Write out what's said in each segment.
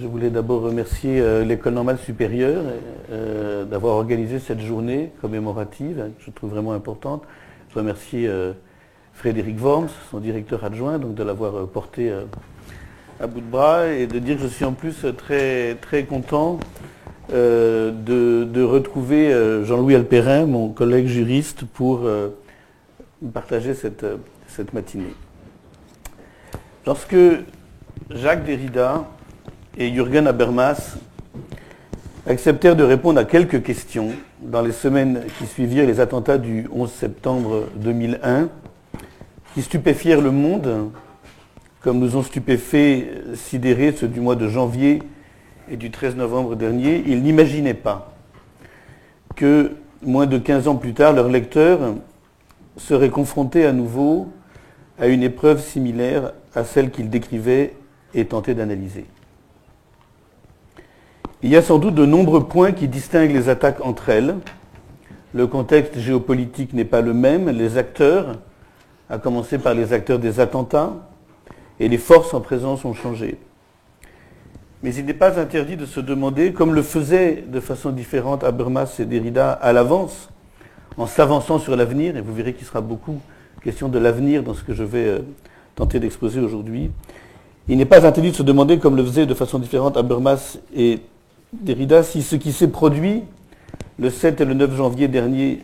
Je voulais d'abord remercier l'École normale supérieure d'avoir organisé cette journée commémorative, que je trouve vraiment importante. Je remercie Frédéric Worms, son directeur adjoint, donc de l'avoir porté à bout de bras, et de dire que je suis en plus très, très content de retrouver Jean-Louis Alperin, mon collègue juriste, pour partager cette matinée. Lorsque Jacques Derrida et Jürgen Habermas acceptèrent de répondre à quelques questions dans les semaines qui suivirent les attentats du 11 septembre 2001, qui stupéfièrent le monde, comme nous ont stupéfait, sidérés ceux du mois de janvier et du 13 novembre dernier, ils n'imaginaient pas que, moins de 15 ans plus tard, leurs lecteurs seraient confrontés à nouveau à une épreuve similaire à celle qu'ils décrivaient et tentaient d'analyser. Il y a sans doute de nombreux points qui distinguent les attaques entre elles. Le contexte géopolitique n'est pas le même, les acteurs, à commencer par les acteurs des attentats, et les forces en présence ont changé. Mais il n'est pas interdit de se demander, comme le faisaient de façon différente Habermas et Derrida à l'avance, en s'avançant sur l'avenir, et vous verrez qu'il sera beaucoup question de l'avenir dans ce que je vais tenter d'exposer aujourd'hui. Il n'est pas interdit de se demander, comme le faisaient de façon différente Habermas et Derrida, si ce qui s'est produit le 7 et le 9 janvier dernier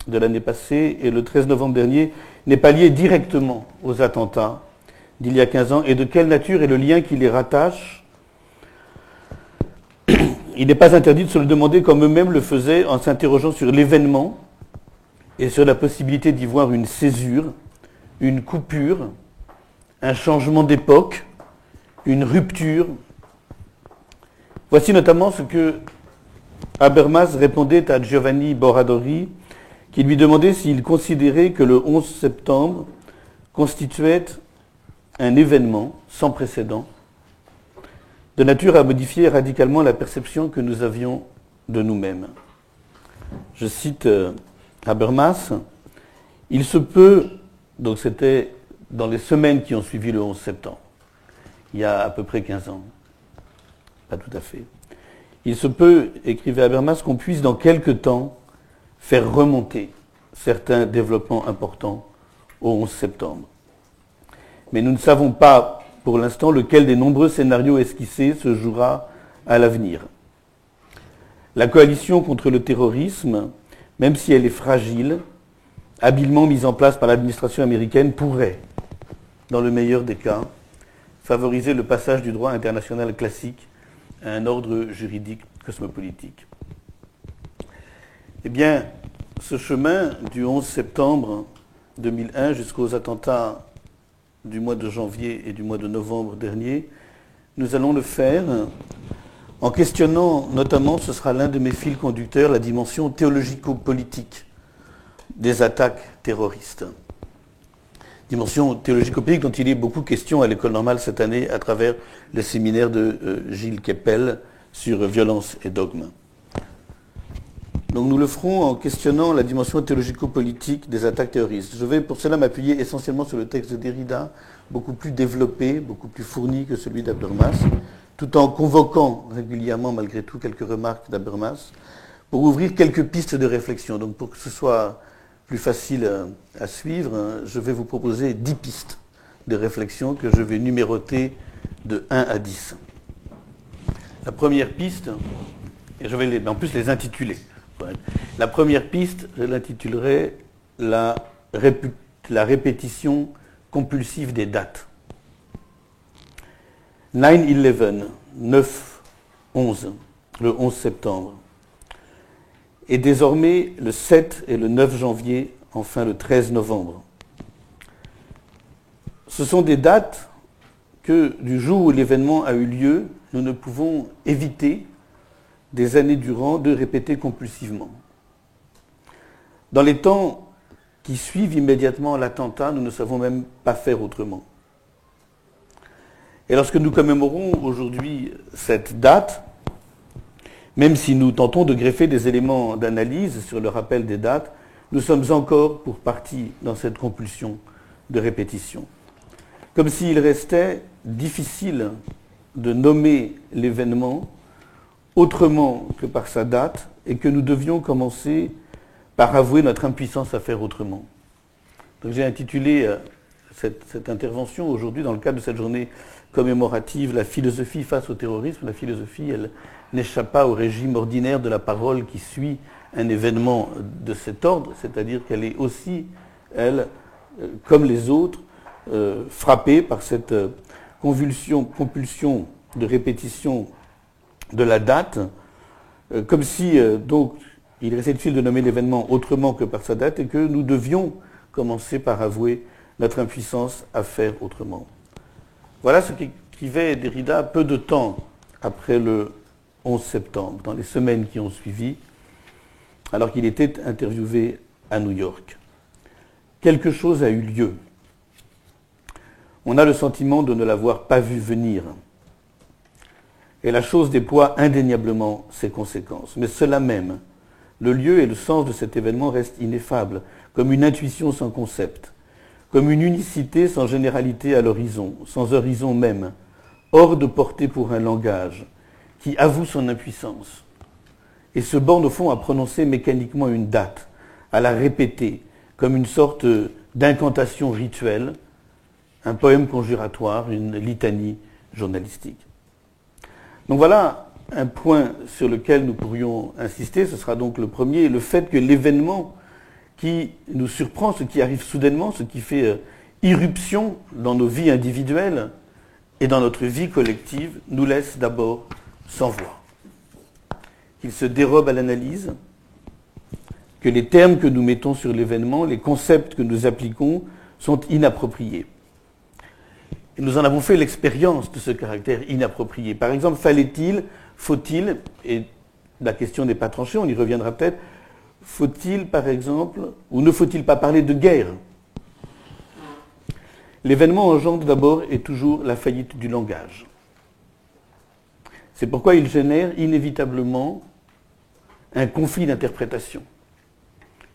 de l'année passée et le 13 novembre dernier n'est pas lié directement aux attentats d'il y a 15 ans, et de quelle nature est le lien qui les rattache. Il n'est pas interdit de se le demander comme eux-mêmes le faisaient en s'interrogeant sur l'événement et sur la possibilité d'y voir une césure, une coupure, un changement d'époque, une rupture. Voici notamment ce que Habermas répondait à Giovanni Boradori, qui lui demandait s'il considérait que le 11 septembre constituait un événement sans précédent, de nature à modifier radicalement la perception que nous avions de nous-mêmes. Je cite Habermas, « Il se peut », donc c'était dans les semaines qui ont suivi le 11 septembre, il y a à peu près 15 ans, pas tout à fait. Il se peut, écrivait Habermas, qu'on puisse dans quelque temps faire remonter certains développements importants au 11 septembre. Mais nous ne savons pas pour l'instant lequel des nombreux scénarios esquissés se jouera à l'avenir. La coalition contre le terrorisme, même si elle est fragile, habilement mise en place par l'administration américaine, pourrait, dans le meilleur des cas, favoriser le passage du droit international classique à un ordre juridique cosmopolitique. Eh bien, ce chemin du 11 septembre 2001 jusqu'aux attentats du mois de janvier et du mois de novembre dernier, nous allons le faire en questionnant notamment, ce sera l'un de mes fils conducteurs, la dimension théologico-politique des attaques terroristes. Dimension théologico-politique dont il est beaucoup question à l'École normale cette année à travers le séminaire de Gilles Kepel sur violence et dogme. Donc nous le ferons en questionnant la dimension théologico-politique des attaques terroristes. Je vais pour cela m'appuyer essentiellement sur le texte de Derrida, beaucoup plus développé, beaucoup plus fourni que celui d'Habermas, tout en convoquant régulièrement malgré tout quelques remarques d'Habermas, pour ouvrir quelques pistes de réflexion. Donc pour que ce soit plus facile à suivre, je vais vous proposer 10 pistes de réflexion que je vais numéroter de 1 à 10. La première piste, et je vais en plus les intituler. La première piste, je l'intitulerai la répétition compulsive des dates. 9/11, 9/11, le 11 septembre. Et désormais le 7 et le 9 janvier, enfin le 13 novembre. Ce sont des dates que, du jour où l'événement a eu lieu, nous ne pouvons éviter des années durant de répéter compulsivement. Dans les temps qui suivent immédiatement l'attentat, nous ne savons même pas faire autrement. Et lorsque nous commémorons aujourd'hui cette date, même si nous tentons de greffer des éléments d'analyse sur le rappel des dates, nous sommes encore pour partie dans cette compulsion de répétition. Comme s'il restait difficile de nommer l'événement autrement que par sa date et que nous devions commencer par avouer notre impuissance à faire autrement. Donc j'ai intitulé cette intervention aujourd'hui dans le cadre de cette journée commémorative « La philosophie face au terrorisme ». La philosophie, elle n'échappe pas au régime ordinaire de la parole qui suit un événement de cet ordre, c'est-à-dire qu'elle est aussi, elle, comme les autres, frappée par cette compulsion de répétition de la date, comme si donc il restait utile de nommer l'événement autrement que par sa date et que nous devions commencer par avouer notre impuissance à faire autrement. Voilà ce qu'écrivait Derrida peu de temps après le 11 septembre, dans les semaines qui ont suivi, alors qu'il était interviewé à New York. Quelque chose a eu lieu. On a le sentiment de ne l'avoir pas vu venir. Et la chose déploie indéniablement ses conséquences. Mais cela même, le lieu et le sens de cet événement restent ineffables, comme une intuition sans concept, comme une unicité sans généralité à l'horizon, sans horizon même, hors de portée pour un langage, qui avoue son impuissance, et se borne au fond à prononcer mécaniquement une date, à la répéter, comme une sorte d'incantation rituelle, un poème conjuratoire, une litanie journalistique. Donc voilà un point sur lequel nous pourrions insister, ce sera donc le premier, le fait que l'événement qui nous surprend, ce qui arrive soudainement, ce qui fait irruption dans nos vies individuelles et dans notre vie collective, nous laisse d'abord sans voix. Qu'il se dérobe à l'analyse, que les termes que nous mettons sur l'événement, les concepts que nous appliquons sont inappropriés. Et nous en avons fait l'expérience de ce caractère inapproprié. Par exemple, faut-il, et la question n'est pas tranchée, on y reviendra peut-être, faut-il, par exemple, ou ne faut-il pas parler de guerre? L'événement engendre d'abord et toujours la faillite du langage. C'est pourquoi il génère inévitablement un conflit d'interprétation,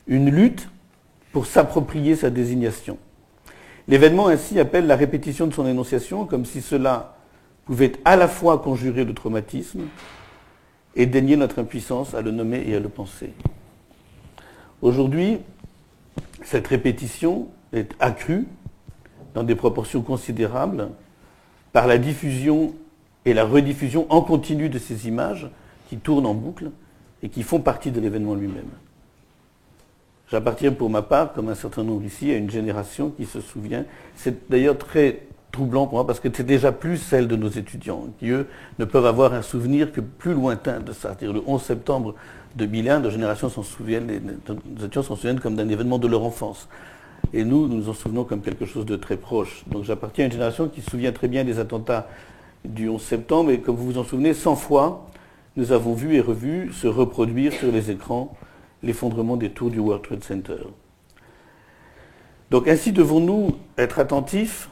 une lutte pour s'approprier sa désignation. L'événement ainsi appelle la répétition de son énonciation, comme si cela pouvait à la fois conjurer le traumatisme et dénier notre impuissance à le nommer et à le penser. Aujourd'hui, cette répétition est accrue dans des proportions considérables par la diffusion et la rediffusion en continu de ces images qui tournent en boucle et qui font partie de l'événement lui-même. J'appartiens pour ma part, comme un certain nombre ici, à une génération qui se souvient. C'est d'ailleurs très troublant pour moi parce que c'est déjà plus celle de nos étudiants, qui eux ne peuvent avoir un souvenir que plus lointain de ça. C'est-à-dire le 11 septembre 2001, nos générations s'en souviennent, nos étudiants s'en souviennent comme d'un événement de leur enfance. Et nous nous en souvenons comme quelque chose de très proche. Donc j'appartiens à une génération qui se souvient très bien des attentats du 11 septembre, et comme vous vous en souvenez, 100 fois, nous avons vu et revu se reproduire sur les écrans l'effondrement des tours du World Trade Center. Donc ainsi devons-nous être attentifs,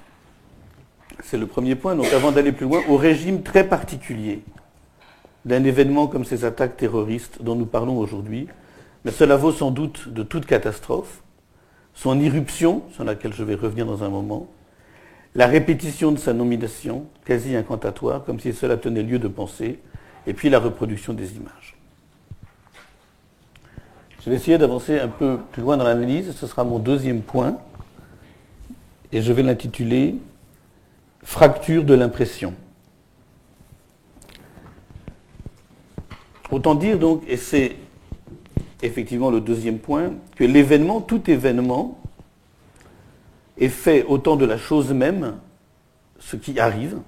c'est le premier point, donc avant d'aller plus loin, au régime très particulier d'un événement comme ces attaques terroristes dont nous parlons aujourd'hui. Mais cela vaut sans doute de toute catastrophe, son irruption, sur laquelle je vais revenir dans un moment, la répétition de sa nomination, quasi incantatoire, comme si cela tenait lieu de penser, et puis la reproduction des images. Je vais essayer d'avancer un peu plus loin dans l'analyse, ce sera mon deuxième point, et je vais l'intituler « Fracture de l'impression ». Autant dire donc, et c'est effectivement le deuxième point, que l'événement, tout événement, est fait autant de la chose même, ce qui arrive,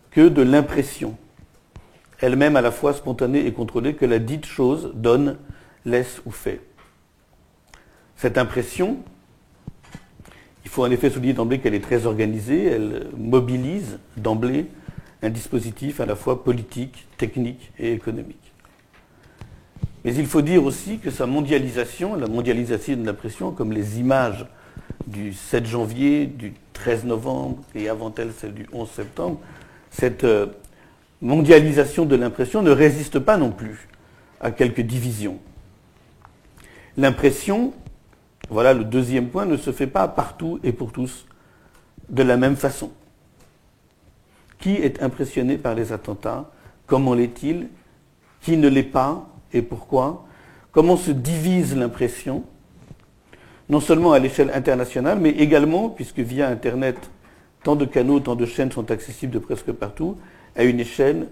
que de l'impression, elle-même à la fois spontanée et contrôlée, que la dite chose donne, laisse ou fait. Cette impression, il faut en effet souligner d'emblée qu'elle est très organisée, elle mobilise d'emblée un dispositif à la fois politique, technique et économique. Mais il faut dire aussi que sa mondialisation, la mondialisation de l'impression, comme les images du 7 janvier, du 13 novembre et avant elle celle du 11 septembre, cette mondialisation de l'impression ne résiste pas non plus à quelques divisions. L'impression, voilà le deuxième point, ne se fait pas partout et pour tous de la même façon. Qui est impressionné par les attentats? Comment l'est-il? Qui ne l'est pas et pourquoi? Comment se divise l'impression? Non seulement à l'échelle internationale, mais également, puisque via Internet, tant de canaux, tant de chaînes sont accessibles de presque partout, à une échelle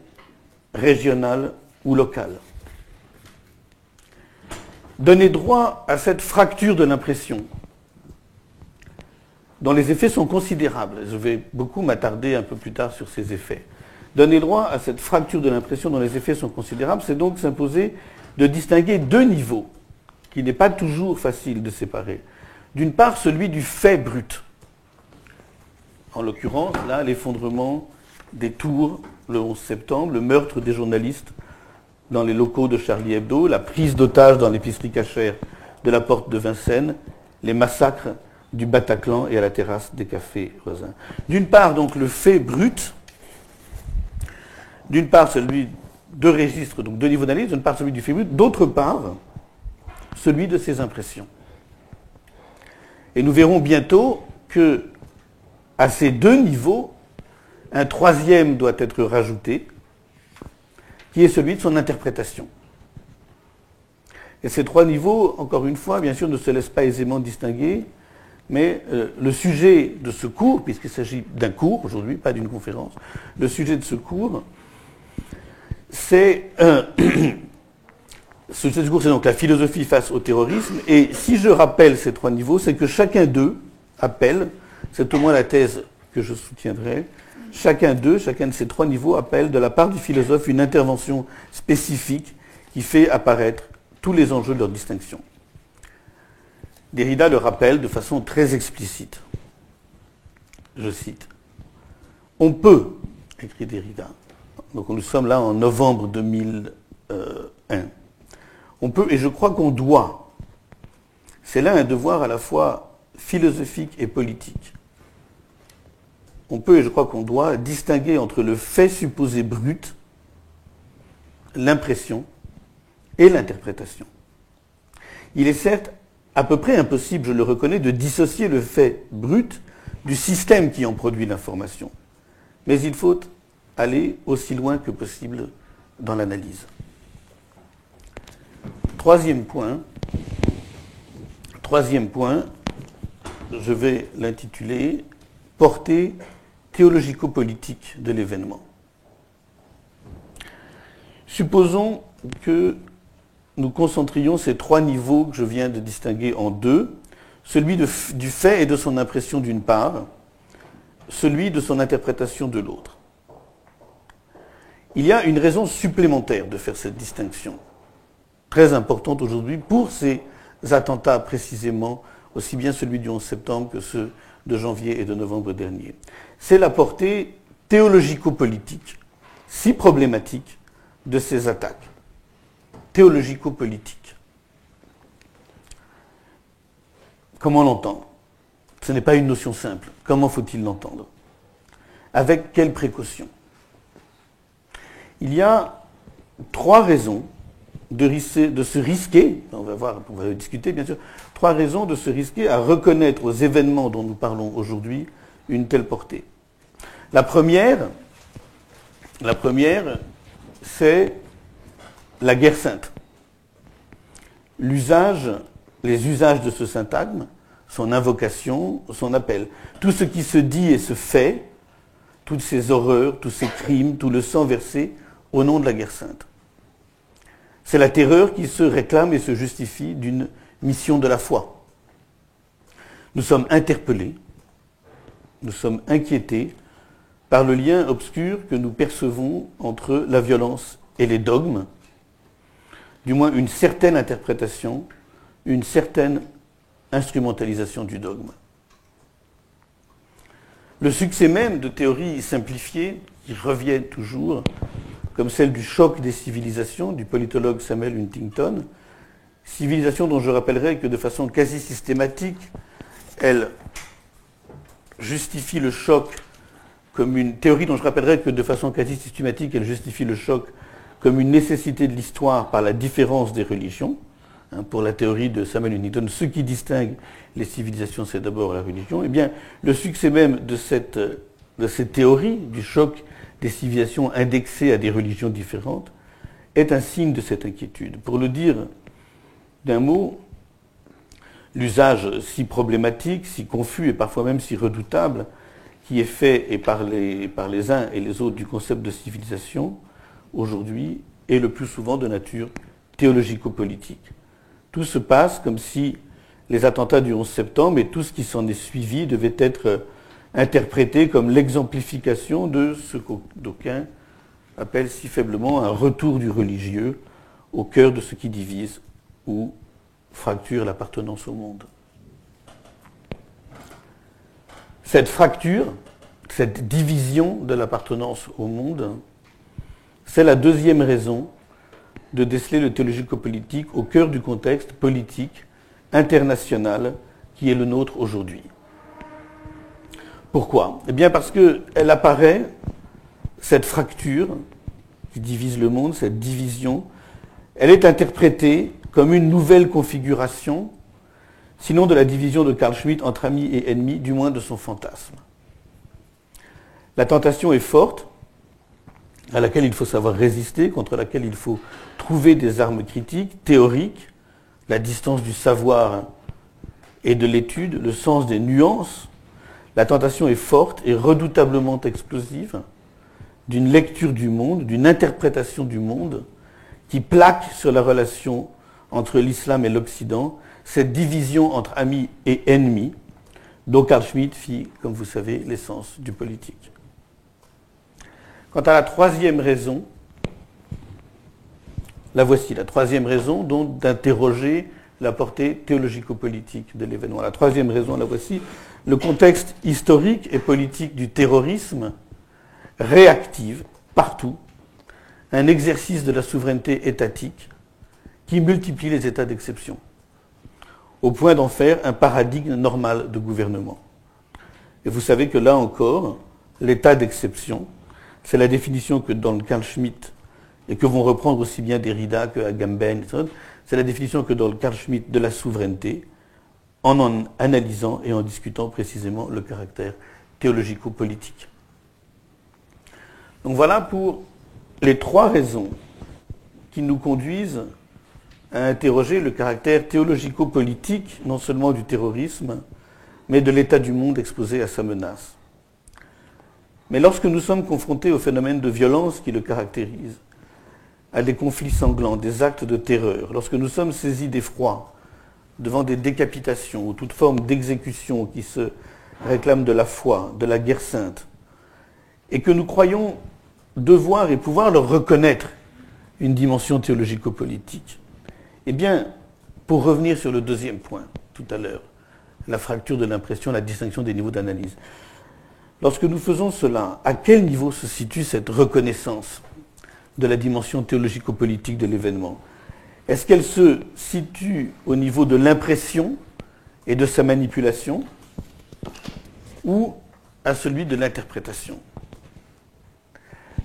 régionale ou locale. Donner droit à cette fracture de l'impression, dont les effets sont considérables. Je vais beaucoup m'attarder un peu plus tard sur ces effets. Donner droit à cette fracture de l'impression dont les effets sont considérables, c'est donc s'imposer de distinguer deux niveaux, qu'il n'est pas toujours facile de séparer. D'une part, celui du fait brut. En l'occurrence, là, l'effondrement des tours le 11 septembre, le meurtre des journalistes dans les locaux de Charlie Hebdo, la prise d'otages dans l'épicerie cachère de la Porte de Vincennes, les massacres du Bataclan et à la terrasse des cafés voisins. D'une part, donc, le fait brut, d'une part, celui de registre, donc deux niveaux d'analyse, d'une part, celui du fait brut, d'autre part, celui de ses impressions. Et nous verrons bientôt que, à ces deux niveaux, un troisième doit être rajouté, qui est celui de son interprétation. Et ces trois niveaux, encore une fois, bien sûr, ne se laissent pas aisément distinguer, mais le sujet de ce cours, puisqu'il s'agit d'un cours aujourd'hui, pas d'une conférence, le sujet de ce cours, c'est c'est donc la philosophie face au terrorisme. Et si je rappelle ces trois niveaux, c'est que chacun d'eux appelle, c'est au moins la thèse que je soutiendrai, chacun de ces trois niveaux appelle de la part du philosophe une intervention spécifique qui fait apparaître tous les enjeux de leur distinction. Derrida le rappelle de façon très explicite. Je cite. On peut, écrit Derrida, donc nous sommes là en novembre 2001, on peut, et je crois qu'on doit, c'est là un devoir à la fois philosophique et politique. On peut, et je crois qu'on doit, distinguer entre le fait supposé brut, l'impression et l'interprétation. Il est certes à peu près impossible, je le reconnais, de dissocier le fait brut du système qui en produit l'information. Mais il faut aller aussi loin que possible dans l'analyse. Troisième point, je vais l'intituler « Portée théologico-politique de l'événement ». Supposons que nous concentrions ces trois niveaux que je viens de distinguer en deux, celui du fait et de son impression d'une part, celui de son interprétation de l'autre. Il y a une raison supplémentaire de faire cette distinction, très importante aujourd'hui pour ces attentats précisément, aussi bien celui du 11 septembre que ceux de janvier et de novembre dernier. C'est la portée théologico-politique, si problématique, de ces attaques. Théologico-politique. Comment l'entendre? Ce n'est pas une notion simple. Comment faut-il l'entendre? Avec quelles précautions? Il y a trois raisons de se risquer, on va discuter bien sûr, trois raisons de se risquer à reconnaître aux événements dont nous parlons aujourd'hui une telle portée. La première, c'est la guerre sainte. Les usages de ce syntagme, son invocation, son appel. Tout ce qui se dit et se fait, toutes ces horreurs, tous ces crimes, tout le sang versé au nom de la guerre sainte. C'est la terreur qui se réclame et se justifie d'une mission de la foi. Nous sommes interpellés, nous sommes inquiétés par le lien obscur que nous percevons entre la violence et les dogmes, du moins une certaine interprétation, une certaine instrumentalisation du dogme. Le succès même de théories simplifiées, qui reviennent toujours, comme celle du choc des civilisations, du politologue Samuel Huntington, civilisation dont je rappellerai que de façon quasi systématique, elle justifie le choc comme une théorie dont je rappellerai que de façon quasi systématique, elle justifie le choc comme une nécessité de l'histoire par la différence des religions. Pour la théorie de Samuel Huntington, ce qui distingue les civilisations, c'est d'abord la religion. Eh bien, le succès même de cette théorie du choc des civilisations indexées à des religions différentes, est un signe de cette inquiétude. Pour le dire d'un mot, l'usage si problématique, si confus et parfois même si redoutable qui est fait et par les uns et les autres du concept de civilisation, aujourd'hui, est le plus souvent de nature théologico-politique. Tout se passe comme si les attentats du 11 septembre et tout ce qui s'en est suivi devait être interprété comme l'exemplification de ce que d'aucuns appellent si faiblement un retour du religieux au cœur de ce qui divise ou fracture l'appartenance au monde. Cette fracture, cette division de l'appartenance au monde, c'est la deuxième raison de déceler le théologico-politique au cœur du contexte politique international qui est le nôtre aujourd'hui. Pourquoi ? Eh bien parce qu'elle apparaît, cette fracture qui divise le monde, cette division, elle est interprétée comme une nouvelle configuration, sinon de la division de Carl Schmitt entre amis et ennemis, du moins de son fantasme. La tentation est forte, à laquelle il faut savoir résister, contre laquelle il faut trouver des armes critiques, théoriques, la distance du savoir et de l'étude, le sens des nuances. La tentation est forte et redoutablement explosive d'une lecture du monde, d'une interprétation du monde qui plaque sur la relation entre l'islam et l'Occident, cette division entre amis et ennemis, dont Carl Schmitt fit, comme vous savez, l'essence du politique. Quant à la troisième raison, la voici, la troisième raison donc d'interroger la portée théologico-politique de l'événement. La troisième raison, la voici, le contexte historique et politique du terrorisme réactive partout un exercice de la souveraineté étatique qui multiplie les états d'exception, au point d'en faire un paradigme normal de gouvernement. Et vous savez que là encore, l'état d'exception, c'est la définition que donne Carl Schmitt, et que vont reprendre aussi bien Derrida que Agamben, c'est la définition que donne Carl Schmitt de la souveraineté, en analysant et en discutant précisément le caractère théologico-politique. Donc voilà pour les trois raisons qui nous conduisent à interroger le caractère théologico-politique, non seulement du terrorisme, mais de l'état du monde exposé à sa menace. Mais lorsque nous sommes confrontés au phénomène de violence qui le caractérise, à des conflits sanglants, des actes de terreur, lorsque nous sommes saisis d'effroi devant des décapitations ou toute forme d'exécution qui se réclame de la foi, de la guerre sainte, et que nous croyons devoir et pouvoir leur reconnaître une dimension théologico-politique, eh bien, pour revenir sur le deuxième point, tout à l'heure, la fracture de l'impression, la distinction des niveaux d'analyse. Lorsque nous faisons cela, à quel niveau se situe cette reconnaissance de la dimension théologico-politique de l'événement ? Est-ce qu'elle se situe au niveau de l'impression et de sa manipulation, ou à celui de l'interprétation ?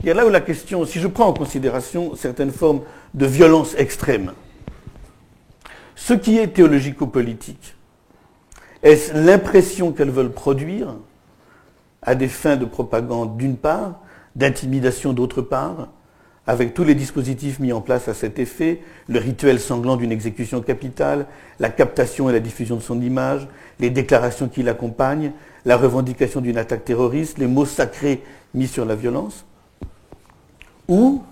Il y a là où la question, si je prends en considération certaines formes de violence extrême, ce qui est théologico-politique, est-ce l'impression qu'elles veulent produire à des fins de propagande d'une part, d'intimidation d'autre part, avec tous les dispositifs mis en place à cet effet, le rituel sanglant d'une exécution capitale, la captation et la diffusion de son image, les déclarations qui l'accompagnent, la revendication d'une attaque terroriste, les mots sacrés mis sur la violence? Ou,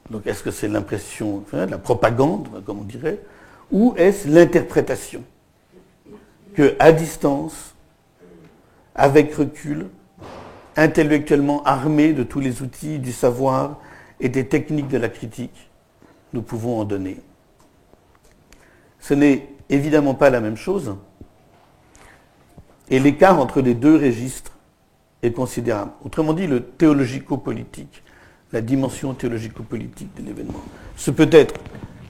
donc est-ce que c'est l'impression, la propagande, comme on dirait, ou est-ce l'interprétation que, à distance, avec recul, intellectuellement armés de tous les outils du savoir et des techniques de la critique, nous pouvons en donner? Ce n'est évidemment pas la même chose, et l'écart entre les deux registres est considérable. Autrement dit, le théologico-politique, la dimension théologico-politique de l'événement, ce peut être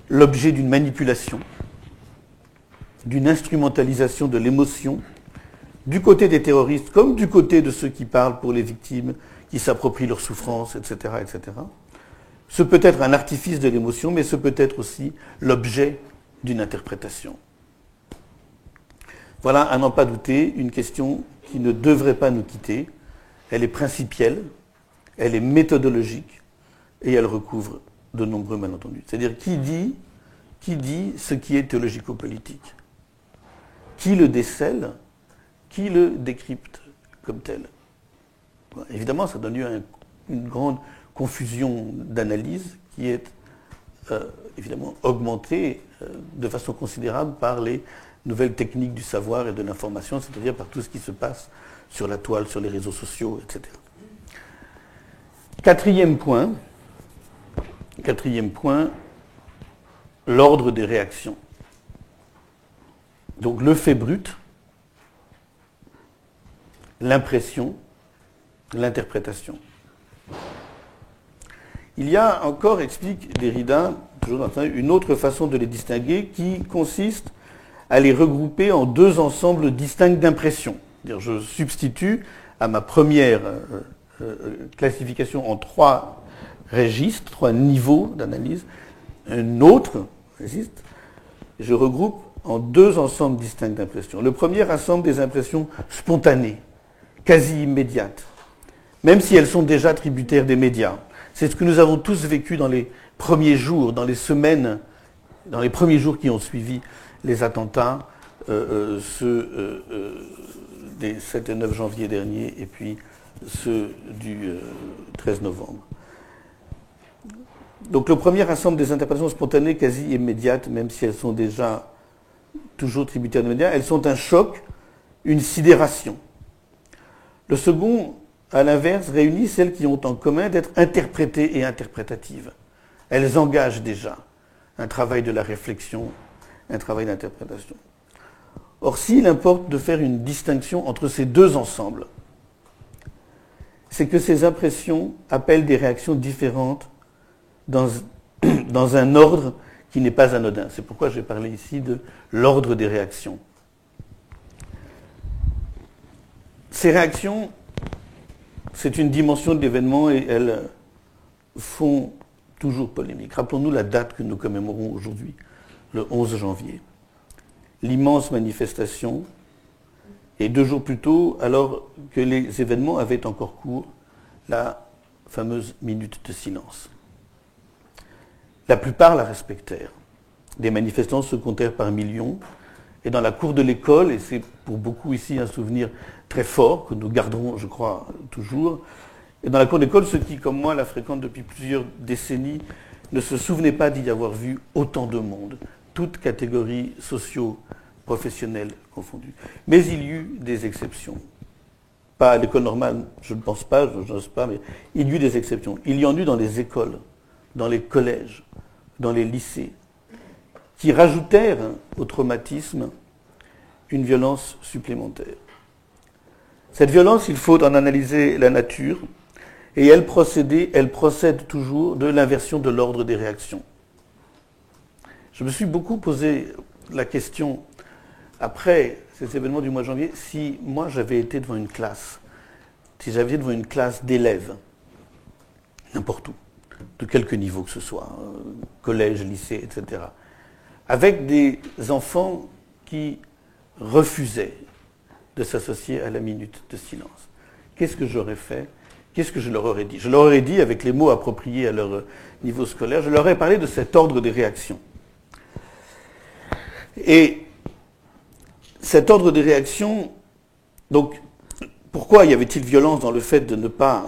l'objet d'une manipulation, d'une instrumentalisation de l'émotion, du côté des terroristes comme du côté de ceux qui parlent pour les victimes, qui s'approprient leurs souffrances, etc., etc. Ce peut être un artifice de l'émotion, mais ce peut être aussi l'objet d'une interprétation. Voilà, à n'en pas douter, une question qui ne devrait pas nous quitter. Elle est principielle, elle est méthodologique et elle recouvre de nombreux malentendus. C'est-à-dire qui dit ce qui est théologico-politique? Qui le décèle? Qui le décrypte comme tel? Bon, évidemment, ça donne lieu à une grande confusion d'analyse qui est évidemment augmentée de façon considérable par les nouvelles techniques du savoir et de l'information, c'est-à-dire par tout ce qui se passe sur la toile, sur les réseaux sociaux, etc. Quatrième point, l'ordre des réactions. Donc le fait brut, l'impression, l'interprétation. Il y a encore, explique Derrida, toujours dans une autre façon de les distinguer qui consiste à les regrouper en deux ensembles distincts d'impressions. Je substitue à ma première classification en trois registres, trois niveaux d'analyse, un autre registre, je regroupe en deux ensembles distincts d'impressions. Le premier rassemble des impressions spontanées, quasi immédiates, même si elles sont déjà tributaires des médias. C'est ce que nous avons tous vécu dans les premiers jours, dans les semaines, dans les premiers jours qui ont suivi les attentats, ceux des 7 et 9 janvier dernier, et puis ceux du 13 novembre. Donc le premier rassemble des interprétations spontanées quasi immédiates, même si elles sont déjà toujours tributaires des médias, elles sont un choc, une sidération. Le second, à l'inverse, réunit celles qui ont en commun d'être interprétées et interprétatives. Elles engagent déjà un travail de la réflexion, un travail d'interprétation. Or, s'il importe de faire une distinction entre ces deux ensembles, c'est que ces impressions appellent des réactions différentes dans un ordre qui n'est pas anodin. C'est pourquoi j'ai parlé ici de l'ordre des réactions. Ces réactions, c'est une dimension de l'événement et elles font toujours polémique. Rappelons-nous la date que nous commémorons aujourd'hui, le 11 janvier. L'immense manifestation, et 2 jours plus tôt, alors que les événements avaient encore cours, la fameuse minute de silence. La plupart la respectèrent. Des manifestants se comptèrent par millions, et dans la cour de l'école, et c'est pour beaucoup ici un souvenir très fort, que nous garderons, je crois, toujours, et dans la cour de l'école, ceux qui, comme moi, la fréquentent depuis plusieurs décennies, ne se souvenaient pas d'y avoir vu autant de monde, toutes catégories socio-professionnelles confondues. Mais il y eut des exceptions. Pas à l'école normale, je ne pense pas, je n'ose pas, mais il y eut des exceptions. Il y en eut dans les écoles, dans les collèges, dans les lycées, qui rajoutèrent au traumatisme une violence supplémentaire. Cette violence, il faut en analyser la nature, et elle procède toujours de l'inversion de l'ordre des réactions. Je me suis beaucoup posé la question, après ces événements du mois de janvier, si moi j'avais été devant une classe, si j'avais été devant une classe d'élèves, n'importe où, de quelque niveau que ce soit, collège, lycée, etc., avec des enfants qui refusaient de s'associer à la minute de silence. Qu'est-ce que j'aurais fait? Qu'est-ce que je leur aurais dit? Je leur aurais dit, avec les mots appropriés à leur niveau scolaire, je leur aurais parlé de cet ordre des réactions. Et cet ordre des réactions, donc, pourquoi y avait-il violence dans le fait de ne pas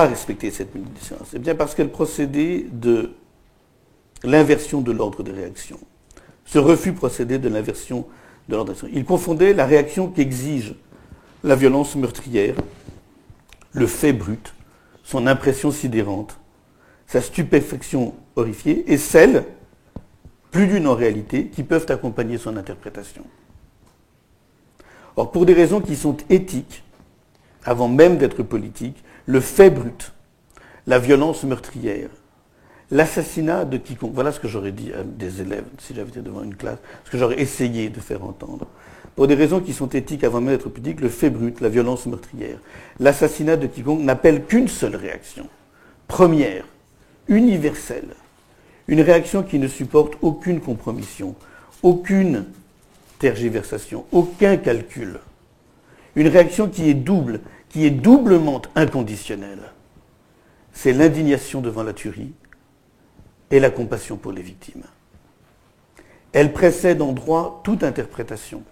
respecter cette minute de silence? Eh bien parce qu'elle procédait de l'inversion de l'ordre des réactions. Ce refus procédait de l'inversion de l'ordre des réactions. Il confondait la réaction qu'exige la violence meurtrière, le fait brut, son impression sidérante, sa stupéfaction horrifiée, et celle, plus d'une en réalité, qui peuvent accompagner son interprétation. Or, pour des raisons qui sont éthiques, avant même d'être politiques, le fait brut, la violence meurtrière, l'assassinat de quiconque, voilà ce que j'aurais dit à des élèves si j'avais été devant une classe, ce que j'aurais essayé de faire entendre. Pour des raisons qui sont éthiques avant même d'être politiques, le fait brut, la violence meurtrière, l'assassinat de quiconque n'appelle qu'une seule réaction, première, universelle, une réaction qui ne supporte aucune compromission, aucune tergiversation, aucun calcul. Une réaction qui est double, qui est doublement inconditionnelle. c'est l'indignation devant la tuerie et la compassion pour les victimes. Elle précède en droit toute interprétation,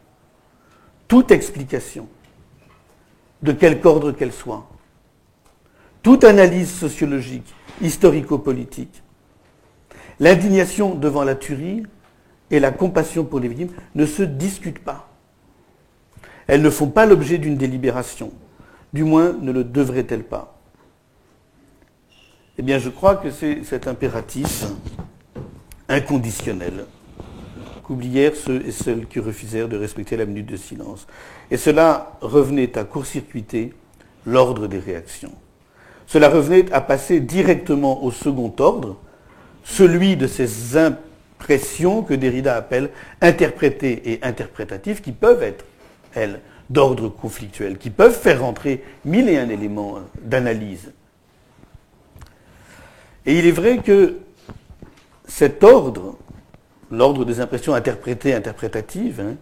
toute explication, de quelque ordre qu'elle soit, toute analyse sociologique, historico-politique. L'indignation devant la tuerie et la compassion pour les victimes ne se discutent pas. Elles ne font pas l'objet d'une délibération, du moins ne le devraient-elles pas. Eh bien, je crois que c'est cet impératif inconditionnel qu'oublièrent ceux et celles qui refusèrent de respecter la minute de silence. Et cela revenait à court-circuiter l'ordre des réactions. Cela revenait à passer directement au second ordre, celui de ces impressions que Derrida appelle interprétées et interprétatives, qui peuvent être, elles, d'ordre conflictuel, qui peuvent faire rentrer 1001 éléments d'analyse. Et il est vrai que cet ordre, l'ordre des impressions interprétées, interprétatives,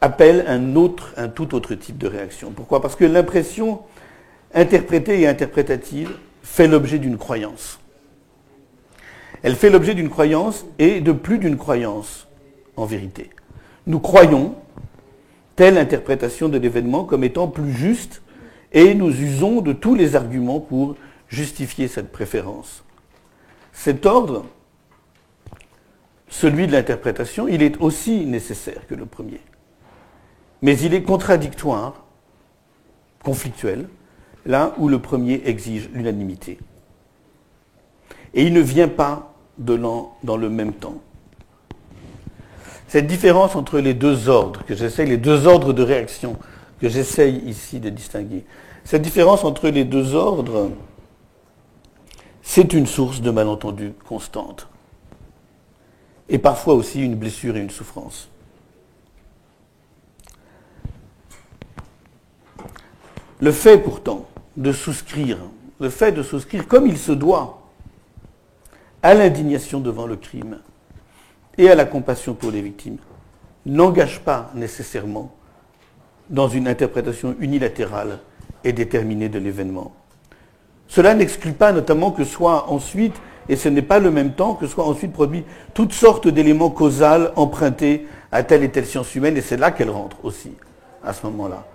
appelle un tout autre type de réaction. Pourquoi ? Parce que l'impression interprétée et interprétative fait l'objet d'une croyance. Elle fait l'objet d'une croyance et de plus d'une croyance, en vérité. Nous croyons telle interprétation de l'événement comme étant plus juste et nous usons de tous les arguments pour justifier cette préférence. Cet ordre, celui de l'interprétation, il est aussi nécessaire que le premier. Mais il est contradictoire, conflictuel, là où le premier exige l'unanimité. Et il ne vient pas dans le même temps. Cette différence entre les deux ordres, les deux ordres de réaction que j'essaye ici de distinguer, cette différence entre les deux ordres, c'est une source de malentendus constante. Et parfois aussi une blessure et une souffrance. Le fait pourtant de souscrire comme il se doit à l'indignation devant le crime et à la compassion pour les victimes, n'engage pas nécessairement dans une interprétation unilatérale et déterminée de l'événement. Cela n'exclut pas notamment que soit ensuite, et ce n'est pas le même temps, que soit ensuite produit toutes sortes d'éléments causaux empruntés à telle et telle science humaine, et c'est là qu'elle rentre aussi, à ce moment-là,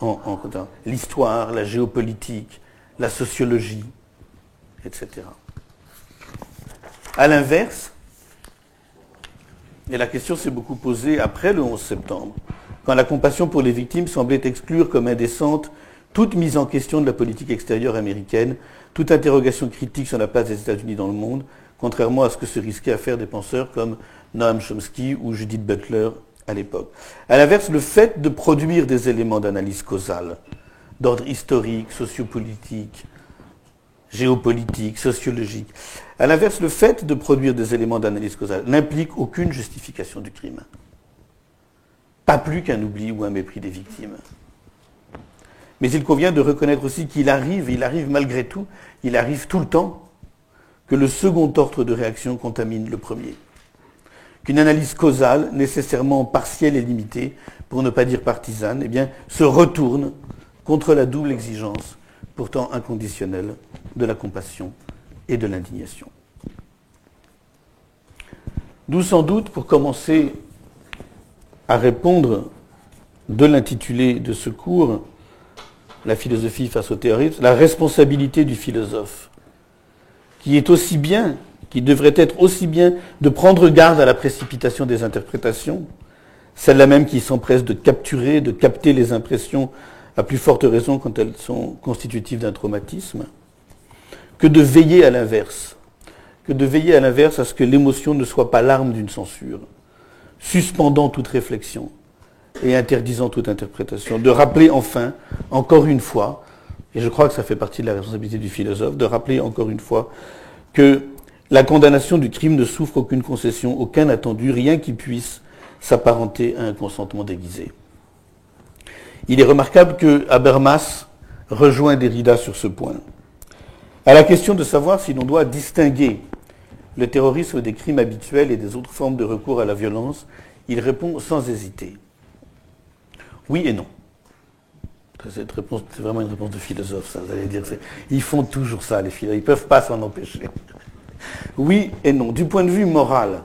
en l'histoire, la géopolitique, la sociologie, etc. À l'inverse, et la question s'est beaucoup posée après le 11 septembre, quand la compassion pour les victimes semblait exclure comme indécente toute mise en question de la politique extérieure américaine, toute interrogation critique sur la place des États-Unis dans le monde, contrairement à ce que se risquaient à faire des penseurs comme Noam Chomsky ou Judith Butler à l'époque. À l'inverse, le fait de produire des éléments d'analyse causale, d'ordre historique, sociopolitique, géopolitique, sociologique, à l'inverse, le fait de produire des éléments d'analyse causale n'implique aucune justification du crime. Pas plus qu'un oubli ou un mépris des victimes. Mais il convient de reconnaître aussi qu'il arrive malgré tout, il arrive tout le temps, que le second ordre de réaction contamine le premier. Qu'une analyse causale, nécessairement partielle et limitée, pour ne pas dire partisane, se retourne contre la double exigence, pourtant inconditionnelle, de la compassion et de l'indignation. D'où sans doute, pour commencer à répondre de l'intitulé de ce cours, la philosophie face au terrorisme, la responsabilité du philosophe, qui devrait être aussi bien de prendre garde à la précipitation des interprétations, celle-là même qui s'empresse de capter les impressions, à plus forte raison quand elles sont constitutives d'un traumatisme, que de veiller à l'inverse, à ce que l'émotion ne soit pas l'arme d'une censure, suspendant toute réflexion et interdisant toute interprétation, de rappeler enfin, encore une fois, et je crois que ça fait partie de la responsabilité du philosophe, de rappeler encore une fois que la condamnation du crime ne souffre aucune concession, aucun attendu, rien qui puisse s'apparenter à un consentement déguisé. Il est remarquable que Habermas rejoint Derrida sur ce point. À la question de savoir si l'on doit distinguer le terrorisme des crimes habituels et des autres formes de recours à la violence, il répond sans hésiter. Oui et non. Cette réponse, c'est vraiment une réponse de philosophe, ça. Vous allez dire, ils font toujours ça, les philosophes. Ils ne peuvent pas s'en empêcher. Oui et non. Du point de vue moral,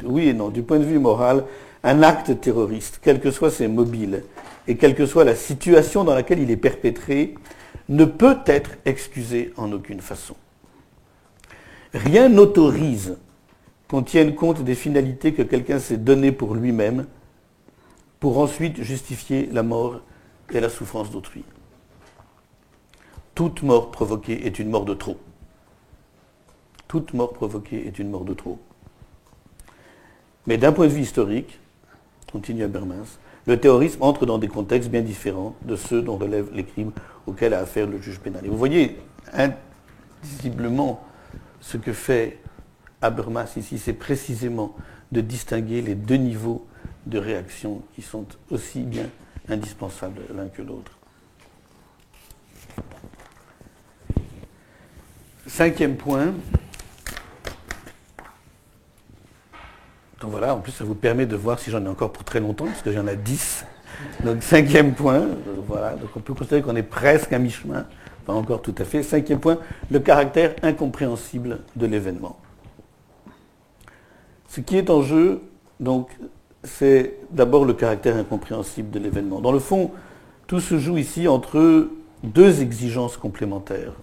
oui et non. Du point de vue moral, un acte terroriste, quels que soient ses mobiles et quelle que soit la situation dans laquelle il est perpétré, ne peut être excusé en aucune façon. Rien n'autorise qu'on tienne compte des finalités que quelqu'un s'est données pour lui-même pour ensuite justifier la mort et la souffrance d'autrui. Toute mort provoquée est une mort de trop. Toute mort provoquée est une mort de trop. Mais d'un point de vue historique, continue Habermas, le terrorisme entre dans des contextes bien différents de ceux dont relèvent les crimes auxquels a affaire le juge pénal. Et vous voyez invisiblement ce que fait Habermas ici, c'est précisément de distinguer les deux niveaux de réaction qui sont aussi bien indispensables l'un que l'autre. Cinquième point. Donc voilà, en plus ça vous permet de voir si j'en ai encore pour très longtemps, parce que j'en ai 10. Donc cinquième point, voilà, donc on peut considérer qu'on est presque à mi-chemin, pas encore tout à fait. Cinquième point, le caractère incompréhensible de l'événement. Ce qui est en jeu, donc, c'est d'abord le caractère incompréhensible de l'événement. Dans le fond, tout se joue ici entre deux exigences complémentaires.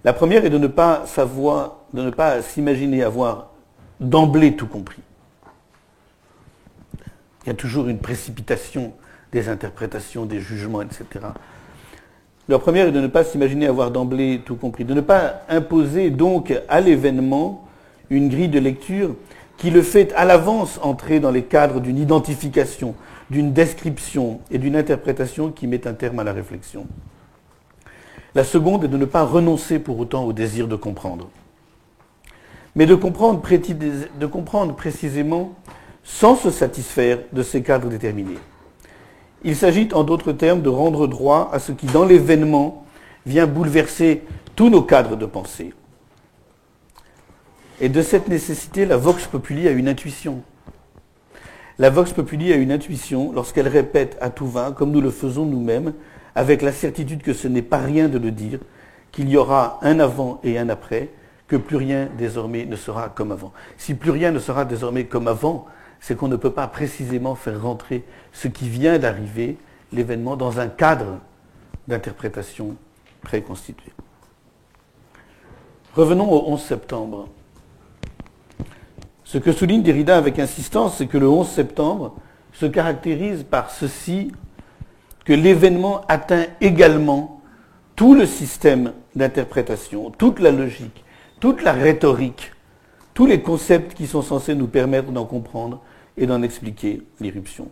La première est de ne pas s'imaginer avoir d'emblée tout compris. Il y a toujours une précipitation des interprétations, des jugements, etc. La première est de ne pas s'imaginer avoir d'emblée tout compris, de ne pas imposer donc à l'événement une grille de lecture qui le fait à l'avance entrer dans les cadres d'une identification, d'une description et d'une interprétation qui met un terme à la réflexion. La seconde est de ne pas renoncer pour autant au désir de comprendre, mais de comprendre précisément sans se satisfaire de ces cadres déterminés. Il s'agit en d'autres termes de rendre droit à ce qui dans l'événement vient bouleverser tous nos cadres de pensée. Et de cette nécessité, la Vox Populi a une intuition. La Vox Populi a une intuition lorsqu'elle répète à tout va, comme nous le faisons nous-mêmes, avec la certitude que ce n'est pas rien de le dire, qu'il y aura un avant et un après, que plus rien désormais ne sera comme avant. Si plus rien ne sera désormais comme avant, c'est qu'on ne peut pas précisément faire rentrer ce qui vient d'arriver, l'événement, dans un cadre d'interprétation préconstitué. Revenons au 11 septembre. Ce que souligne Derrida avec insistance, c'est que le 11 septembre se caractérise par ceci, que l'événement atteint également tout le système d'interprétation, toute la logique, toute la rhétorique, tous les concepts qui sont censés nous permettre d'en comprendre et d'en expliquer l'irruption.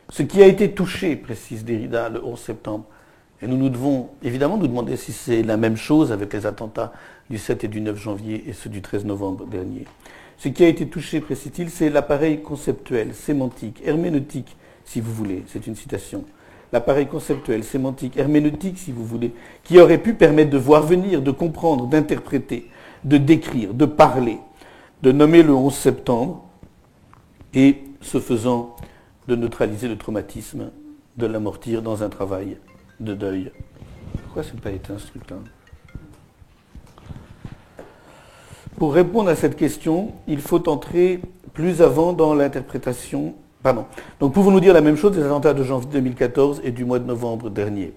Ce qui a été touché, précise Derrida, le 11 septembre, et nous devons évidemment nous demander si c'est la même chose avec les attentats du 7 et du 9 janvier et ceux du 13 novembre dernier. Ce qui a été touché, précise-t-il, c'est l'appareil conceptuel, sémantique, herméneutique, si vous voulez, c'est une citation. L'appareil conceptuel, sémantique, herméneutique, si vous voulez, qui aurait pu permettre de voir venir, de comprendre, d'interpréter, de décrire, de parler, de nommer le 11 septembre, et, ce faisant, de neutraliser le traumatisme, de l'amortir dans un travail de deuil. Pourquoi c'est pas éteint ce truc-là ? Pour répondre à cette question, il faut entrer plus avant dans l'interprétation. Pardon. Donc pouvons-nous dire la même chose des attentats de janvier 2014 et du mois de novembre dernier ?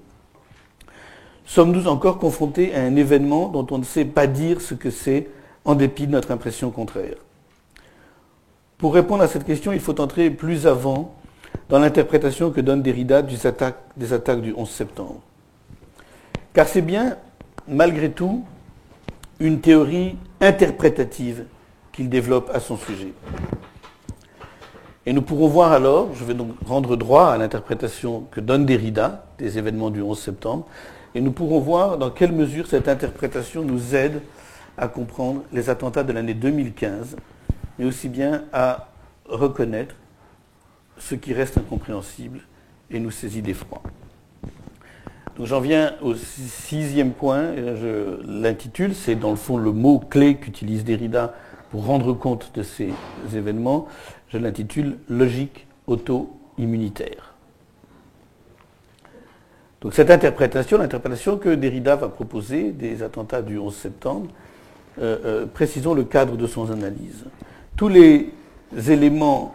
Sommes-nous encore confrontés à un événement dont on ne sait pas dire ce que c'est, en dépit de notre impression contraire ? Pour répondre à cette question, il faut entrer plus avant dans l'interprétation que donne Derrida des attaques du 11 septembre. Car c'est bien, malgré tout, une théorie interprétative qu'il développe à son sujet. Et nous pourrons voir alors, je vais donc rendre droit à l'interprétation que donne Derrida des événements du 11 septembre, et nous pourrons voir dans quelle mesure cette interprétation nous aide à comprendre les attentats de l'année 2015, mais aussi bien à reconnaître ce qui reste incompréhensible et nous saisit d'effroi. Donc j'en viens au sixième point, et je l'intitule, c'est dans le fond le mot-clé qu'utilise Derrida pour rendre compte de ces événements, je l'intitule « logique auto-immunitaire ». Donc cette interprétation, l'interprétation que Derrida va proposer des attentats du 11 septembre, précisons le cadre de son analyse. Tous les éléments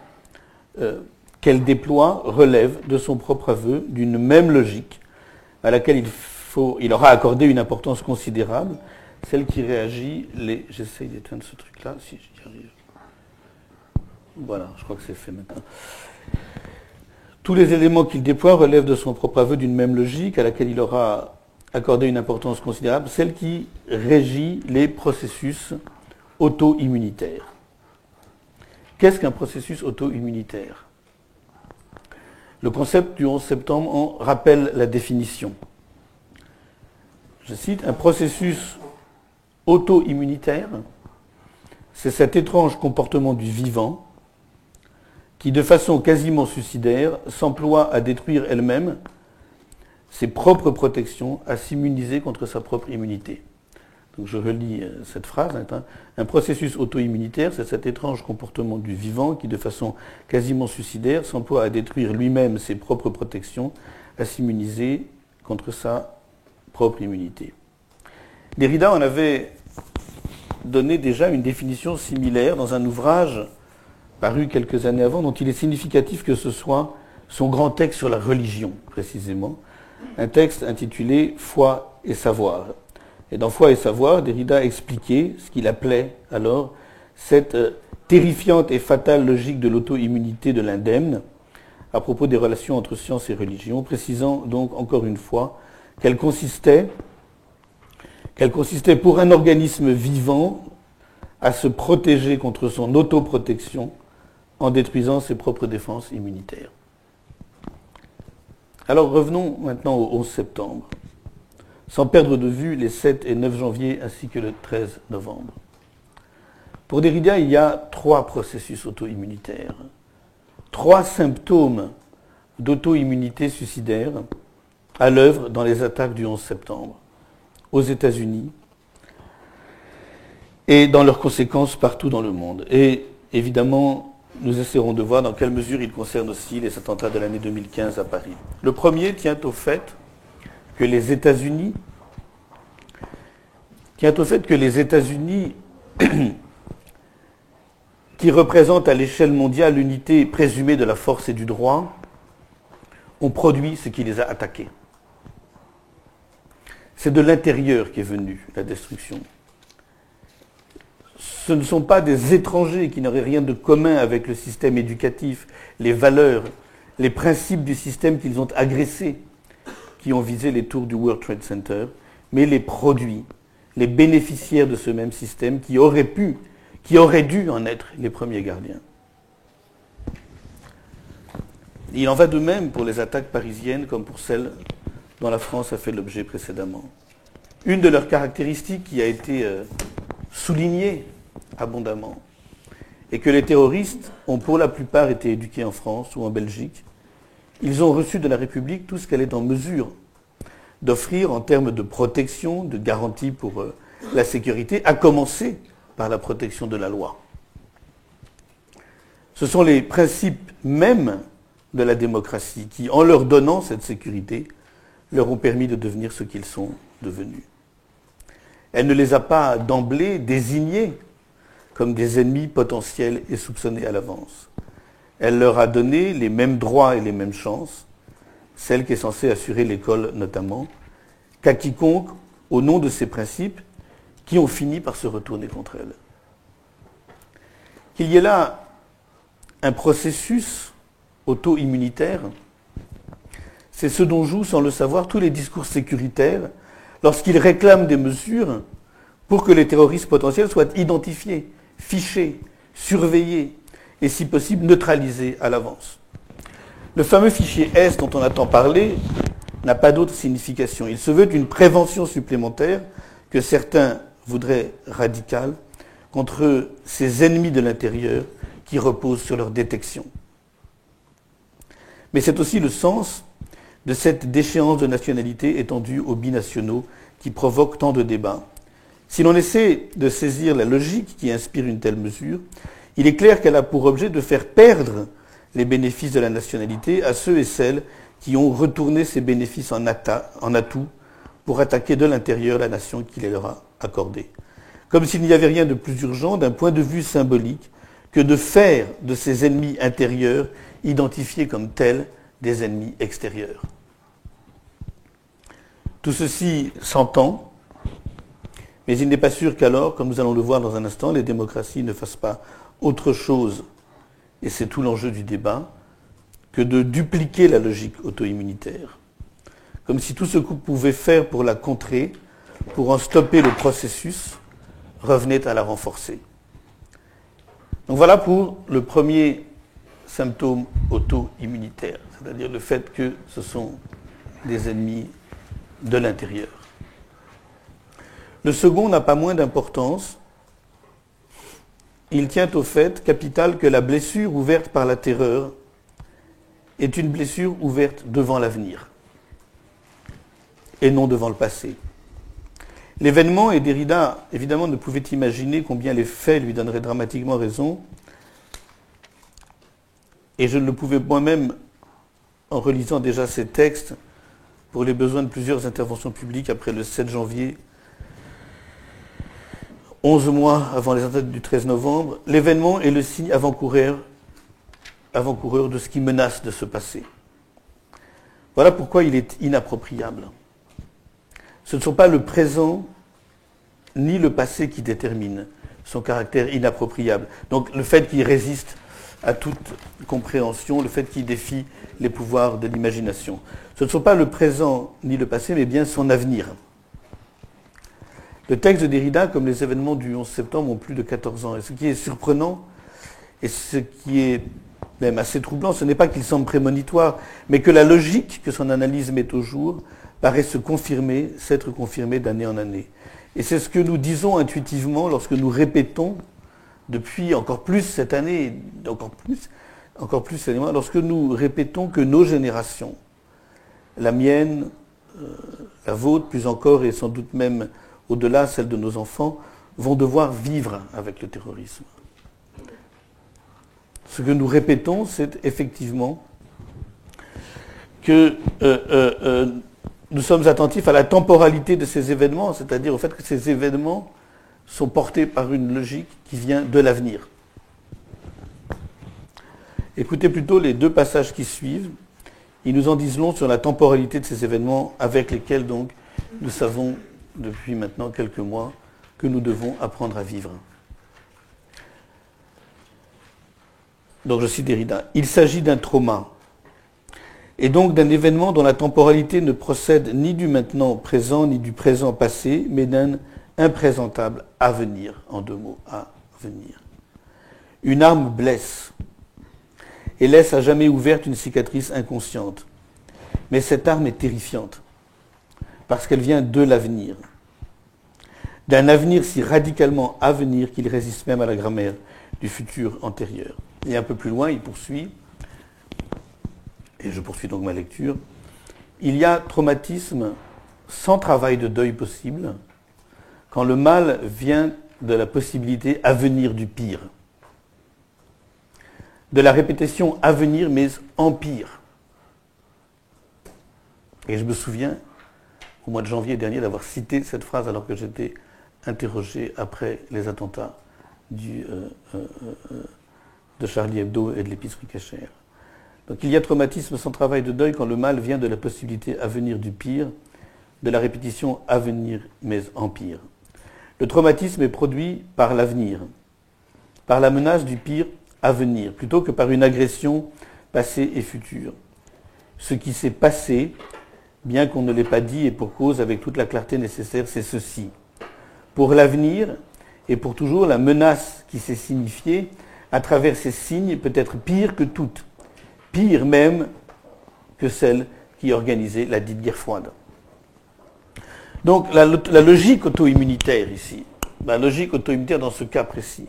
qu'elle déploie relèvent de son propre aveu d'une même logique à laquelle il aura accordé une importance considérable, celle qui réagit J'essaye d'éteindre ce truc-là, si j'y arrive. Voilà, je crois que c'est fait maintenant. Tous les éléments qu'il déploie relèvent de son propre aveu d'une même logique à laquelle il aura accordé une importance considérable, celle qui régit les processus auto-immunitaires. Qu'est-ce qu'un processus auto-immunitaire ? Le concept du 11 septembre en rappelle la définition. Je cite, un processus auto-immunitaire, c'est cet étrange comportement du vivant qui, de façon quasiment suicidaire, s'emploie à détruire elle-même ses propres protections, à s'immuniser contre sa propre immunité. Donc je relis cette phrase. Un processus auto-immunitaire, c'est cet étrange comportement du vivant qui, de façon quasiment suicidaire, s'emploie à détruire lui-même ses propres protections, à s'immuniser contre sa propre immunité. Derrida en avait donné déjà une définition similaire dans un ouvrage paru quelques années avant, dont il est significatif que ce soit son grand texte sur la religion, précisément, un texte intitulé « Foi et savoir ». Et dans Foi et savoir, Derrida expliquait ce qu'il appelait alors cette terrifiante et fatale logique de l'auto-immunité de l'indemne à propos des relations entre science et religion, précisant donc encore une fois qu'elle consistait pour un organisme vivant à se protéger contre son autoprotection en détruisant ses propres défenses immunitaires. Alors revenons maintenant au 11 septembre, sans perdre de vue les 7 et 9 janvier ainsi que le 13 novembre. Pour Derrida, il y a 3 processus auto-immunitaires, 3 symptômes d'auto-immunité suicidaire à l'œuvre dans les attaques du 11 septembre, aux États-Unis et dans leurs conséquences partout dans le monde. Et évidemment, nous essaierons de voir dans quelle mesure il concerne aussi les attentats de l'année 2015 à Paris. Le premier tient au fait que les États-Unis, qui représentent à l'échelle mondiale l'unité présumée de la force et du droit, ont produit ce qui les a attaqués. C'est de l'intérieur qu'est venue la destruction. Ce ne sont pas des étrangers qui n'auraient rien de commun avec le système éducatif, les valeurs, les principes du système qu'ils ont agressés, qui ont visé les tours du World Trade Center, mais les produits, les bénéficiaires de ce même système qui auraient dû en être les premiers gardiens. Il en va de même pour les attaques parisiennes comme pour celles dont la France a fait l'objet précédemment. Une de leurs caractéristiques qui a été soulignée abondamment est que les terroristes ont pour la plupart été éduqués en France ou en Belgique. Ils ont reçu de la République tout ce qu'elle est en mesure d'offrir en termes de protection, de garantie pour la sécurité, à commencer par la protection de la loi. Ce sont les principes mêmes de la démocratie qui, en leur donnant cette sécurité, leur ont permis de devenir ce qu'ils sont devenus. Elle ne les a pas d'emblée désignés comme des ennemis potentiels et soupçonnés à l'avance. Elle leur a donné les mêmes droits et les mêmes chances, celle qui est censée assurer l'école notamment, qu'à quiconque, au nom de ces principes, qui ont fini par se retourner contre elle. Qu'il y ait là un processus auto-immunitaire, c'est ce dont jouent, sans le savoir, tous les discours sécuritaires lorsqu'ils réclament des mesures pour que les terroristes potentiels soient identifiés, fichés, surveillés et, si possible, neutralisés à l'avance. Le fameux fichier S dont on a tant parlé n'a pas d'autre signification. Il se veut une prévention supplémentaire que certains voudraient radicale contre ces ennemis de l'intérieur qui reposent sur leur détection. Mais c'est aussi le sens de cette déchéance de nationalité étendue aux binationaux qui provoque tant de débats. Si l'on essaie de saisir la logique qui inspire une telle mesure, il est clair qu'elle a pour objet de faire perdre les bénéfices de la nationalité à ceux et celles qui ont retourné ces bénéfices en atout pour attaquer de l'intérieur la nation qui les leur a accordés. Comme s'il n'y avait rien de plus urgent d'un point de vue symbolique que de faire de ces ennemis intérieurs identifiés comme tels des ennemis extérieurs. Tout ceci s'entend, mais il n'est pas sûr qu'alors, comme nous allons le voir dans un instant, les démocraties ne fassent pas autre chose, et c'est tout l'enjeu du débat, que de dupliquer la logique auto-immunitaire. Comme si tout ce qu'on pouvait faire pour la contrer, pour en stopper le processus, revenait à la renforcer. Donc voilà pour le premier symptôme auto-immunitaire, c'est-à-dire le fait que ce sont des ennemis de l'intérieur. Le second n'a pas moins d'importance. Il tient au fait capital que la blessure ouverte par la terreur est une blessure ouverte devant l'avenir et non devant le passé. L'événement, et Derrida évidemment ne pouvait imaginer combien les faits lui donneraient dramatiquement raison, et je ne le pouvais moi-même en relisant déjà ces textes pour les besoins de plusieurs interventions publiques après le 7 janvier, 11 mois avant les attentats du 13 novembre, l'événement est le signe avant-coureur de ce qui menace de se passer. Voilà pourquoi il est inappropriable. Ce ne sont pas le présent ni le passé qui déterminent son caractère inappropriable. Donc le fait qu'il résiste à toute compréhension, le fait qu'il défie les pouvoirs de l'imagination. Ce ne sont pas le présent ni le passé, mais bien son avenir. Le texte de Derrida, comme les événements du 11 septembre, ont plus de 14 ans. Et ce qui est surprenant, et ce qui est même assez troublant, ce n'est pas qu'il semble prémonitoire, mais que la logique que son analyse met au jour paraît s'être confirmée d'année en année. Et c'est ce que nous disons intuitivement lorsque nous répétons, depuis encore plus cette année, encore plus cette année, lorsque nous répétons que nos générations, la mienne, la vôtre, plus encore, et sans doute même au-delà, celle de nos enfants, vont devoir vivre avec le terrorisme. Ce que nous répétons, c'est effectivement que nous sommes attentifs à la temporalité de ces événements, c'est-à-dire au fait que ces événements sont portés par une logique qui vient de l'avenir. Écoutez plutôt les deux passages qui suivent. Ils nous en disent long sur la temporalité de ces événements avec lesquels donc nous savons depuis maintenant quelques mois que nous devons apprendre à vivre. Donc je cite Derrida. Il s'agit d'un trauma et donc d'un événement dont la temporalité ne procède ni du maintenant présent ni du présent passé, mais d'un imprésentable avenir, en deux mots, avenir. Une arme blesse et laisse à jamais ouverte une cicatrice inconsciente. Mais cette arme est terrifiante, parce qu'elle vient de l'avenir. D'un avenir si radicalement à venir qu'il résiste même à la grammaire du futur antérieur. Et un peu plus loin, il poursuit, et je poursuis donc ma lecture, il y a traumatisme sans travail de deuil possible, quand le mal vient de la possibilité à venir du pire. De la répétition à venir, mais en pire. Et je me souviens, au mois de janvier dernier, d'avoir cité cette phrase alors que j'étais interrogé après les attentats de Charlie Hebdo et de l'épicerie cachère. Donc il y a traumatisme sans travail de deuil quand le mal vient de la possibilité à venir du pire, de la répétition à venir, mais en pire. Le traumatisme est produit par l'avenir, par la menace du pire à venir, plutôt que par une agression passée et future. Ce qui s'est passé, bien qu'on ne l'ait pas dit et pour cause avec toute la clarté nécessaire, c'est ceci. Pour l'avenir et pour toujours, la menace qui s'est signifiée à travers ces signes peut être pire que toutes, pire même que celle qui organisait la dite guerre froide. Donc la logique auto-immunitaire ici, la logique auto-immunitaire dans ce cas précis,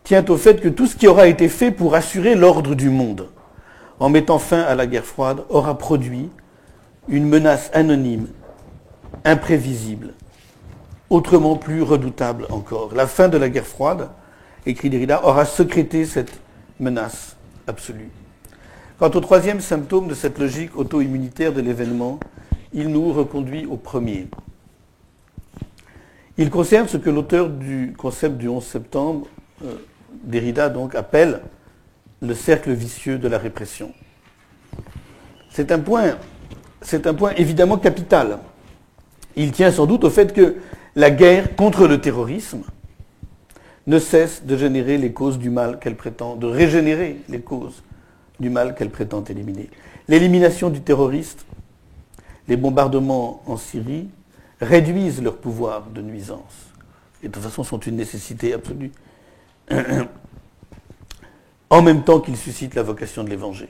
tient au fait que tout ce qui aura été fait pour assurer l'ordre du monde, en mettant fin à la guerre froide, aura produit une menace anonyme, imprévisible, autrement plus redoutable encore. La fin de la guerre froide, écrit Derrida, aura sécrété cette menace absolue. Quant au troisième symptôme de cette logique auto-immunitaire de l'événement, il nous reconduit au premier. Il concerne ce que l'auteur du concept du 11 septembre, Derrida donc, appelle le cercle vicieux de la répression. C'est un point évidemment capital. Il tient sans doute au fait que la guerre contre le terrorisme ne cesse de générer les causes du mal qu'elle prétend, de régénérer les causes du mal qu'elle prétend éliminer. L'élimination du terroriste, les bombardements en Syrie réduisent leur pouvoir de nuisance et de toute façon sont une nécessité absolue, en même temps qu'ils suscitent la vocation de les venger.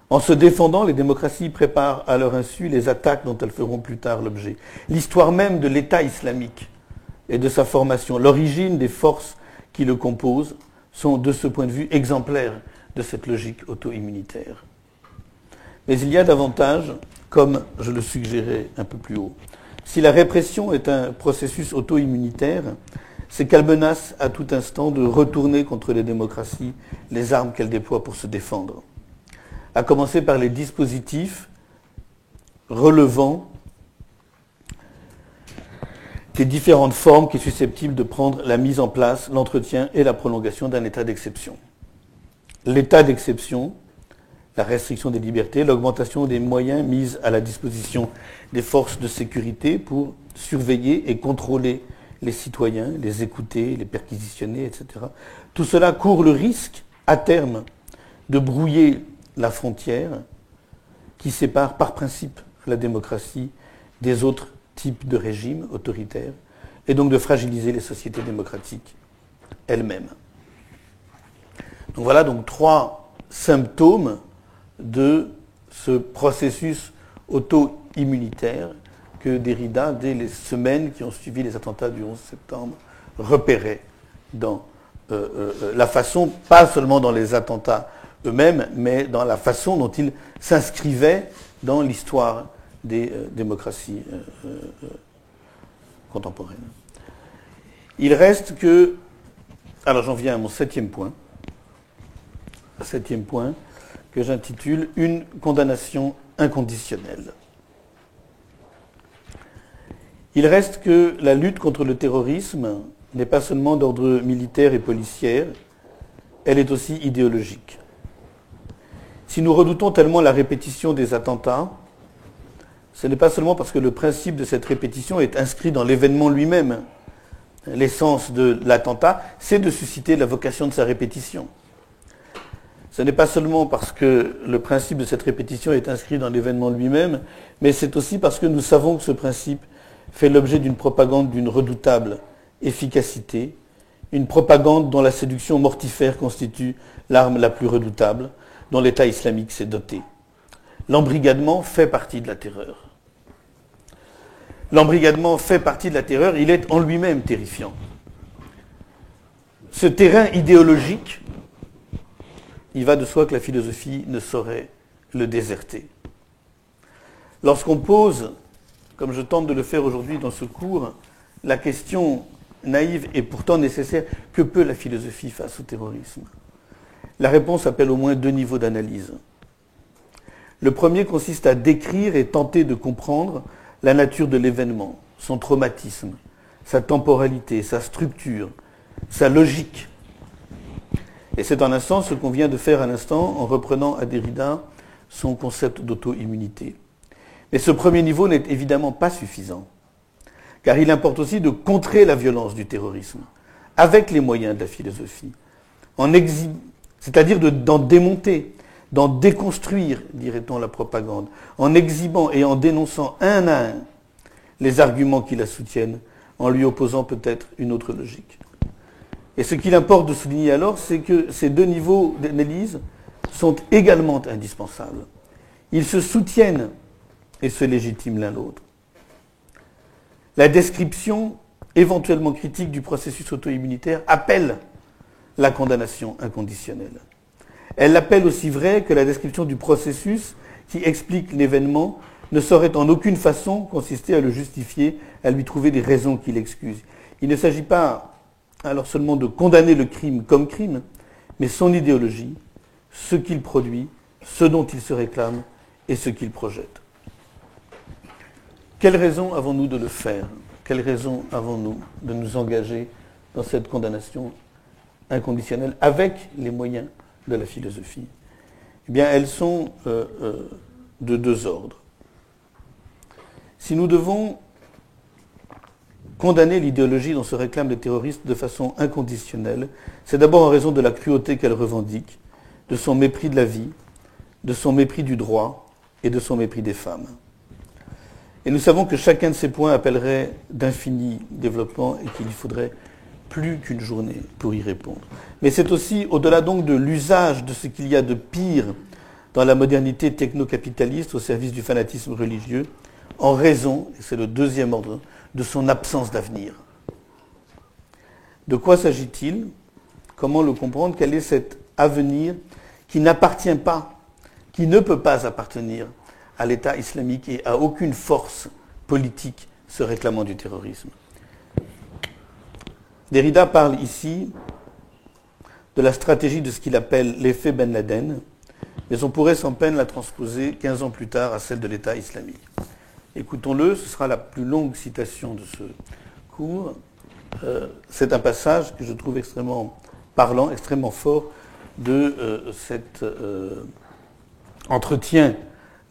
En se défendant, les démocraties préparent à leur insu les attaques dont elles feront plus tard l'objet. L'histoire même de l'État islamique et de sa formation, l'origine des forces qui le composent, sont de ce point de vue exemplaires de cette logique auto-immunitaire. Mais il y a davantage, comme je le suggérais un peu plus haut. Si la répression est un processus auto-immunitaire, c'est qu'elle menace à tout instant de retourner contre les démocraties les armes qu'elles déploient pour se défendre. À commencer par les dispositifs relevant des différentes formes qui sont susceptibles de prendre la mise en place, l'entretien et la prolongation d'un état d'exception. L'état d'exception, la restriction des libertés, l'augmentation des moyens mis à la disposition des forces de sécurité pour surveiller et contrôler les citoyens, les écouter, les perquisitionner, etc. Tout cela court le risque, à terme, de brouiller la frontière qui sépare par principe la démocratie des autres types de régimes autoritaires et donc de fragiliser les sociétés démocratiques elles-mêmes. Donc voilà donc 3 symptômes de ce processus auto-immunitaire que Derrida, dès les semaines qui ont suivi les attentats du 11 septembre, repérait dans la façon, pas seulement dans les attentats eux-mêmes, mais dans la façon dont ils s'inscrivaient dans l'histoire des démocraties contemporaines. Il reste que... Alors j'en viens à mon 7e point. 7e point que j'intitule « Une condamnation inconditionnelle ». Il reste que la lutte contre le terrorisme n'est pas seulement d'ordre militaire et policière, elle est aussi idéologique. Si nous redoutons tellement la répétition des attentats, ce n'est pas seulement parce que le principe de cette répétition est inscrit dans l'événement lui-même. L'essence de l'attentat, c'est de susciter la vocation de sa répétition. Ce n'est pas seulement parce que le principe de cette répétition est inscrit dans l'événement lui-même, mais c'est aussi parce que nous savons que ce principe fait l'objet d'une propagande d'une redoutable efficacité, une propagande dont la séduction mortifère constitue l'arme la plus redoutable, dont l'État islamique s'est doté. L'embrigadement fait partie de la terreur. L'embrigadement fait partie de la terreur, il est en lui-même terrifiant. Ce terrain idéologique, il va de soi que la philosophie ne saurait le déserter. Lorsqu'on pose, comme je tente de le faire aujourd'hui dans ce cours, la question naïve et pourtant nécessaire, que peut la philosophie face au terrorisme ? La réponse appelle au moins 2 niveaux d'analyse. Le premier consiste à décrire et tenter de comprendre la nature de l'événement, son traumatisme, sa temporalité, sa structure, sa logique. Et c'est en un sens ce qu'on vient de faire à l'instant en reprenant à Derrida son concept d'auto-immunité. Mais ce premier niveau n'est évidemment pas suffisant, car il importe aussi de contrer la violence du terrorisme, avec les moyens de la philosophie, c'est-à-dire d'en démonter, d'en déconstruire, dirait-on, la propagande, en exhibant et en dénonçant un à un les arguments qui la soutiennent, en lui opposant peut-être une autre logique. Et ce qu'il importe de souligner alors, c'est que ces 2 niveaux d'analyse sont également indispensables. Ils se soutiennent et se légitiment l'un l'autre. La description éventuellement critique du processus auto-immunitaire appelle la condamnation inconditionnelle. Elle l'appelle aussi vrai que la description du processus qui explique l'événement ne saurait en aucune façon consister à le justifier, à lui trouver des raisons qui l'excusent. Il ne s'agit pas alors seulement de condamner le crime comme crime, mais son idéologie, ce qu'il produit, ce dont il se réclame et ce qu'il projette. Quelle raison avons-nous de le faire? Quelle raison avons-nous de nous engager dans cette condamnation inconditionnelle avec les moyens de la philosophie? Eh bien, elles sont de deux ordres. Si nous devons condamner l'idéologie dont se réclament les terroristes de façon inconditionnelle, c'est d'abord en raison de la cruauté qu'elle revendique, de son mépris de la vie, de son mépris du droit et de son mépris des femmes. Et nous savons que chacun de ces points appellerait d'infinis développements et qu'il faudrait plus qu'une journée pour y répondre. Mais c'est aussi, au-delà donc de l'usage de ce qu'il y a de pire dans la modernité techno-capitaliste au service du fanatisme religieux, en raison, et c'est le deuxième ordre, de son absence d'avenir. De quoi s'agit-il? Comment le comprendre? Quel est cet avenir qui n'appartient pas, qui ne peut pas appartenir à l'État islamique et à aucune force politique se réclamant du terrorisme? Derrida parle ici de la stratégie de ce qu'il appelle l'effet Ben Laden, mais on pourrait sans peine la transposer 15 ans plus tard à celle de l'État islamique. Écoutons-le, ce sera la plus longue citation de ce cours. C'est un passage que je trouve extrêmement parlant, extrêmement fort de cet entretien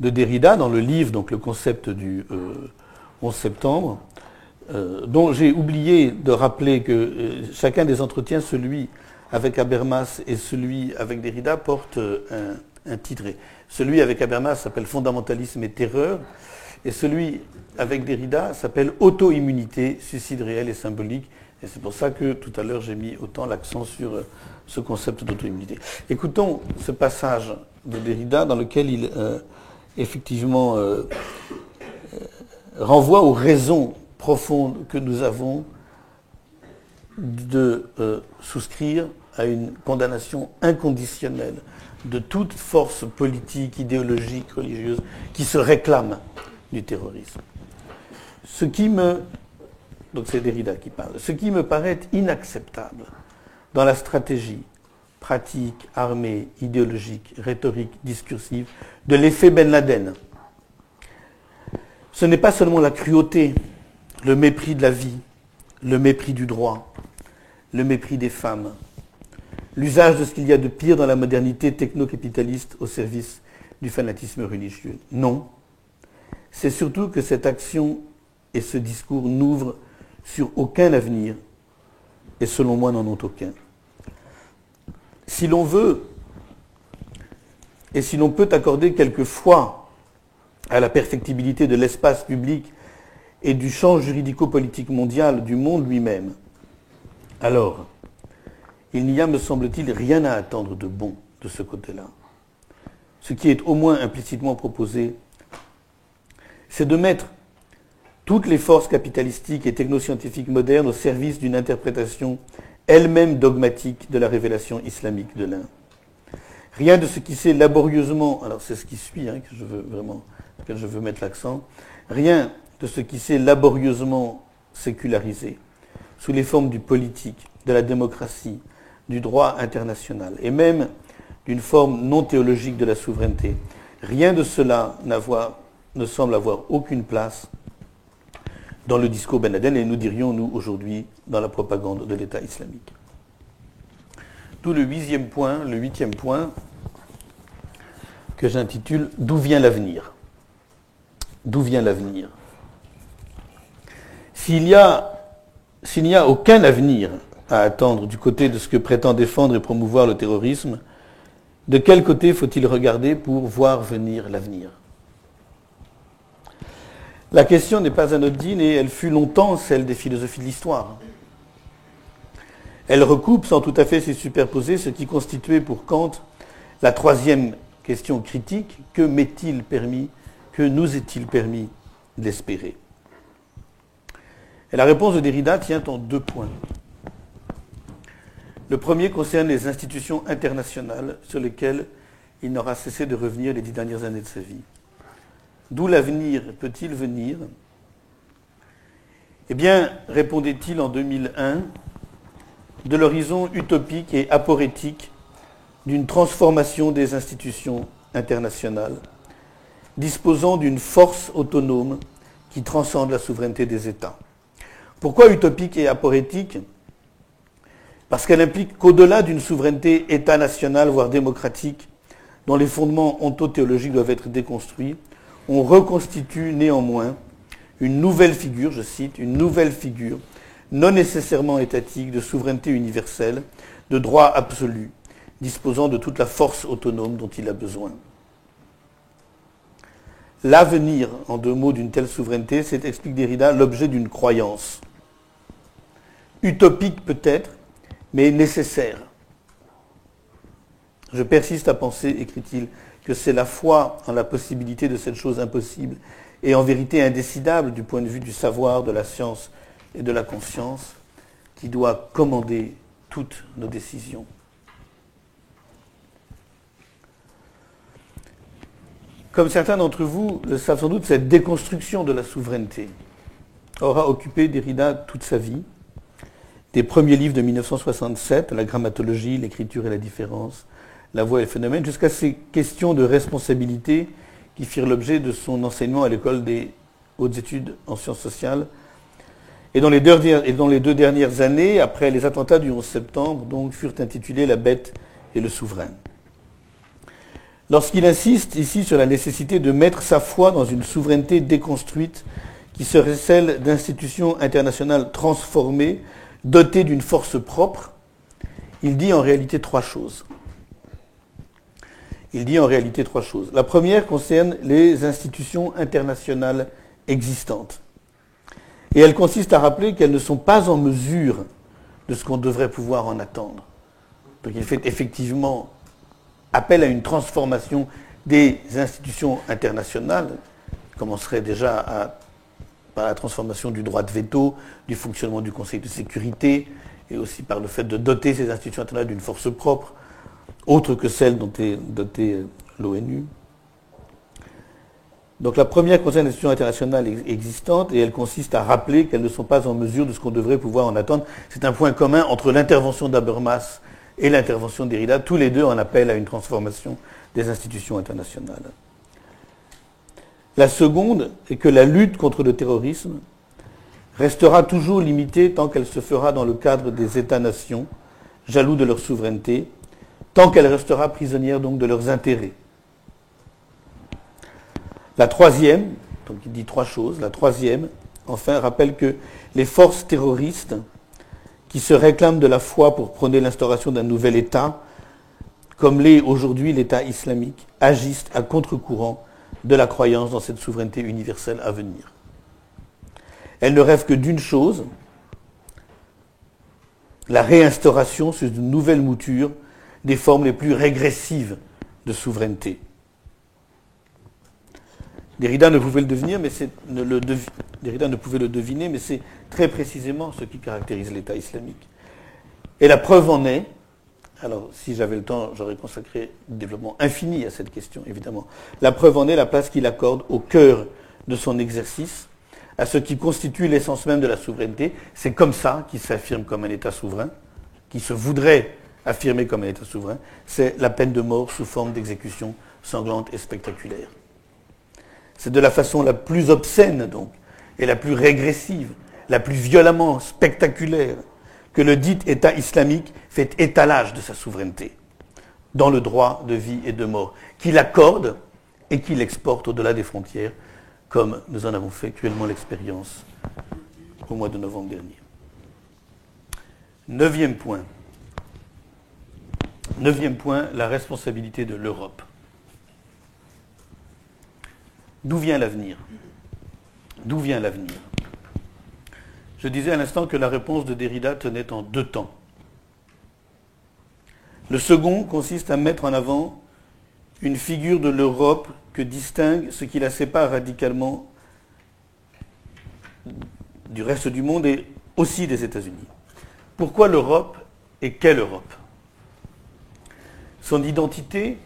de Derrida dans le livre, donc le concept du 11 septembre, dont j'ai oublié de rappeler que chacun des entretiens, celui avec Habermas et celui avec Derrida, porte un titre. Celui avec Habermas s'appelle Fondamentalisme et terreur, et celui avec Derrida s'appelle Auto-immunité, suicide réel et symbolique. Et c'est pour ça que tout à l'heure j'ai mis autant l'accent sur ce concept d'auto-immunité. Écoutons ce passage de Derrida dans lequel il effectivement renvoie aux raisons profondes que nous avons de souscrire à une condamnation inconditionnelle de toute force politique, idéologique, religieuse qui se réclame du terrorisme. Donc c'est Derrida qui parle. Ce qui me paraît inacceptable dans la stratégie pratique, armée, idéologique, rhétorique, discursive de l'effet Ben Laden, ce n'est pas seulement la cruauté, le mépris de la vie, le mépris du droit, le mépris des femmes, l'usage de ce qu'il y a de pire dans la modernité techno-capitaliste au service du fanatisme religieux. Non. C'est surtout que cette action et ce discours n'ouvrent sur aucun avenir, et selon moi n'en ont aucun. Si l'on veut, et si l'on peut accorder quelquefois à la perfectibilité de l'espace public et du champ juridico-politique mondial du monde lui-même, alors il n'y a, me semble-t-il, rien à attendre de bon de ce côté-là. Ce qui est au moins implicitement proposé, c'est de mettre toutes les forces capitalistiques et technoscientifiques modernes au service d'une interprétation elle-même dogmatique de la révélation islamique de l'un. Rien de ce qui s'est laborieusement, alors c'est ce qui suit, que je veux mettre l'accent, rien de ce qui s'est laborieusement sécularisé sous les formes du politique, de la démocratie, du droit international et même d'une forme non théologique de la souveraineté. Rien de cela ne semble avoir aucune place dans le discours Ben Laden, et nous dirions, nous, aujourd'hui, dans la propagande de l'État islamique. D'où le huitième point, que j'intitule « D'où vient l'avenir ?» D'où vient l'avenir? S'il n'y a aucun avenir à attendre du côté de ce que prétend défendre et promouvoir le terrorisme, de quel côté faut-il regarder pour voir venir l'avenir? La question n'est pas anodine et elle fut longtemps celle des philosophies de l'histoire. Elle recoupe sans tout à fait s'y superposer ce qui constituait pour Kant la troisième question critique: que m'est-il permis, que nous est-il permis d'espérer? Et la réponse de Derrida tient en deux points. Le premier concerne les institutions internationales sur lesquelles il n'aura cessé de revenir les 10 dernières années de sa vie. D'où l'avenir peut-il venir? Eh bien, répondait-il en 2001, de l'horizon utopique et aporétique d'une transformation des institutions internationales, disposant d'une force autonome qui transcende la souveraineté des États. Pourquoi utopique et aporétique ? Parce qu'elle implique qu'au-delà d'une souveraineté État-nationale, voire démocratique, dont les fondements ontothéologiques doivent être déconstruits, on reconstitue néanmoins une nouvelle figure, je cite, une nouvelle figure, non nécessairement étatique, de souveraineté universelle, de droit absolu, disposant de toute la force autonome dont il a besoin. L'avenir, en deux mots, d'une telle souveraineté, c'est, explique Derrida, l'objet d'une croyance. Utopique peut-être, mais nécessaire. Je persiste à penser, écrit-il, que c'est la foi en la possibilité de cette chose impossible et en vérité indécidable du point de vue du savoir, de la science et de la conscience qui doit commander toutes nos décisions. Comme certains d'entre vous le savent sans doute, cette déconstruction de la souveraineté aura occupé Derrida toute sa vie, des premiers livres de 1967, la grammatologie, l'écriture et la différence, la voix et le phénomène, jusqu'à ces questions de responsabilité qui firent l'objet de son enseignement à l'école des hautes études en sciences sociales. Et dont les deux dernières années, après les attentats du 11 septembre, donc, furent intitulées La bête et le souverain. Lorsqu'il insiste ici sur la nécessité de mettre sa foi dans une souveraineté déconstruite qui serait celle d'institutions internationales transformées, dotées d'une force propre, il dit en réalité trois choses. La première concerne les institutions internationales existantes. Et elle consiste à rappeler qu'elles ne sont pas en mesure de ce qu'on devrait pouvoir en attendre. Donc il fait effectivement appel à une transformation des institutions internationales, qui commencerait déjà par la transformation du droit de veto, du fonctionnement du Conseil de sécurité, et aussi par le fait de doter ces institutions internationales d'une force propre, autre que celle dont est dotée l'ONU. Donc la première concerne les institutions internationales existantes et elle consiste à rappeler qu'elles ne sont pas en mesure de ce qu'on devrait pouvoir en attendre. C'est un point commun entre l'intervention d'Habermas et l'intervention de Derrida. Tous les deux en appellent à une transformation des institutions internationales. La seconde est que la lutte contre le terrorisme restera toujours limitée tant qu'elle se fera dans le cadre des États-nations, jaloux de leur souveraineté, tant qu'elle restera prisonnière donc de leurs intérêts. La troisième, donc il dit trois choses, la troisième, enfin, rappelle que les forces terroristes qui se réclament de la foi pour prôner l'instauration d'un nouvel État, comme l'est aujourd'hui l'État islamique, agissent à contre-courant de la croyance dans cette souveraineté universelle à venir. Elles ne rêvent que d'une chose, la réinstauration sous une nouvelle mouture des formes les plus régressives de souveraineté. Derrida ne pouvait le deviner, mais c'est très précisément ce qui caractérise l'État islamique. Et la preuve en est, alors si j'avais le temps, j'aurais consacré un développement infini à cette question, évidemment. La preuve en est la place qu'il accorde au cœur de son exercice, à ce qui constitue l'essence même de la souveraineté. C'est comme ça qu'il s'affirme comme un État souverain, qui se voudrait affirmer comme un État souverain, c'est la peine de mort sous forme d'exécution sanglante et spectaculaire. C'est de la façon la plus obscène, donc, et la plus régressive, la plus violemment spectaculaire, que le dit État islamique fait étalage de sa souveraineté, dans le droit de vie et de mort, qu'il accorde et qu'il exporte au-delà des frontières, comme nous en avons fait cruellement l'expérience au mois de novembre dernier. Neuvième point, la responsabilité de l'Europe. D'où vient l'avenir ? Je disais à l'instant que la réponse de Derrida tenait en deux temps. Le second consiste à mettre en avant une figure de l'Europe que distingue ce qui la sépare radicalement du reste du monde et aussi des États-Unis. Pourquoi l'Europe et quelle Europe ? Son identité,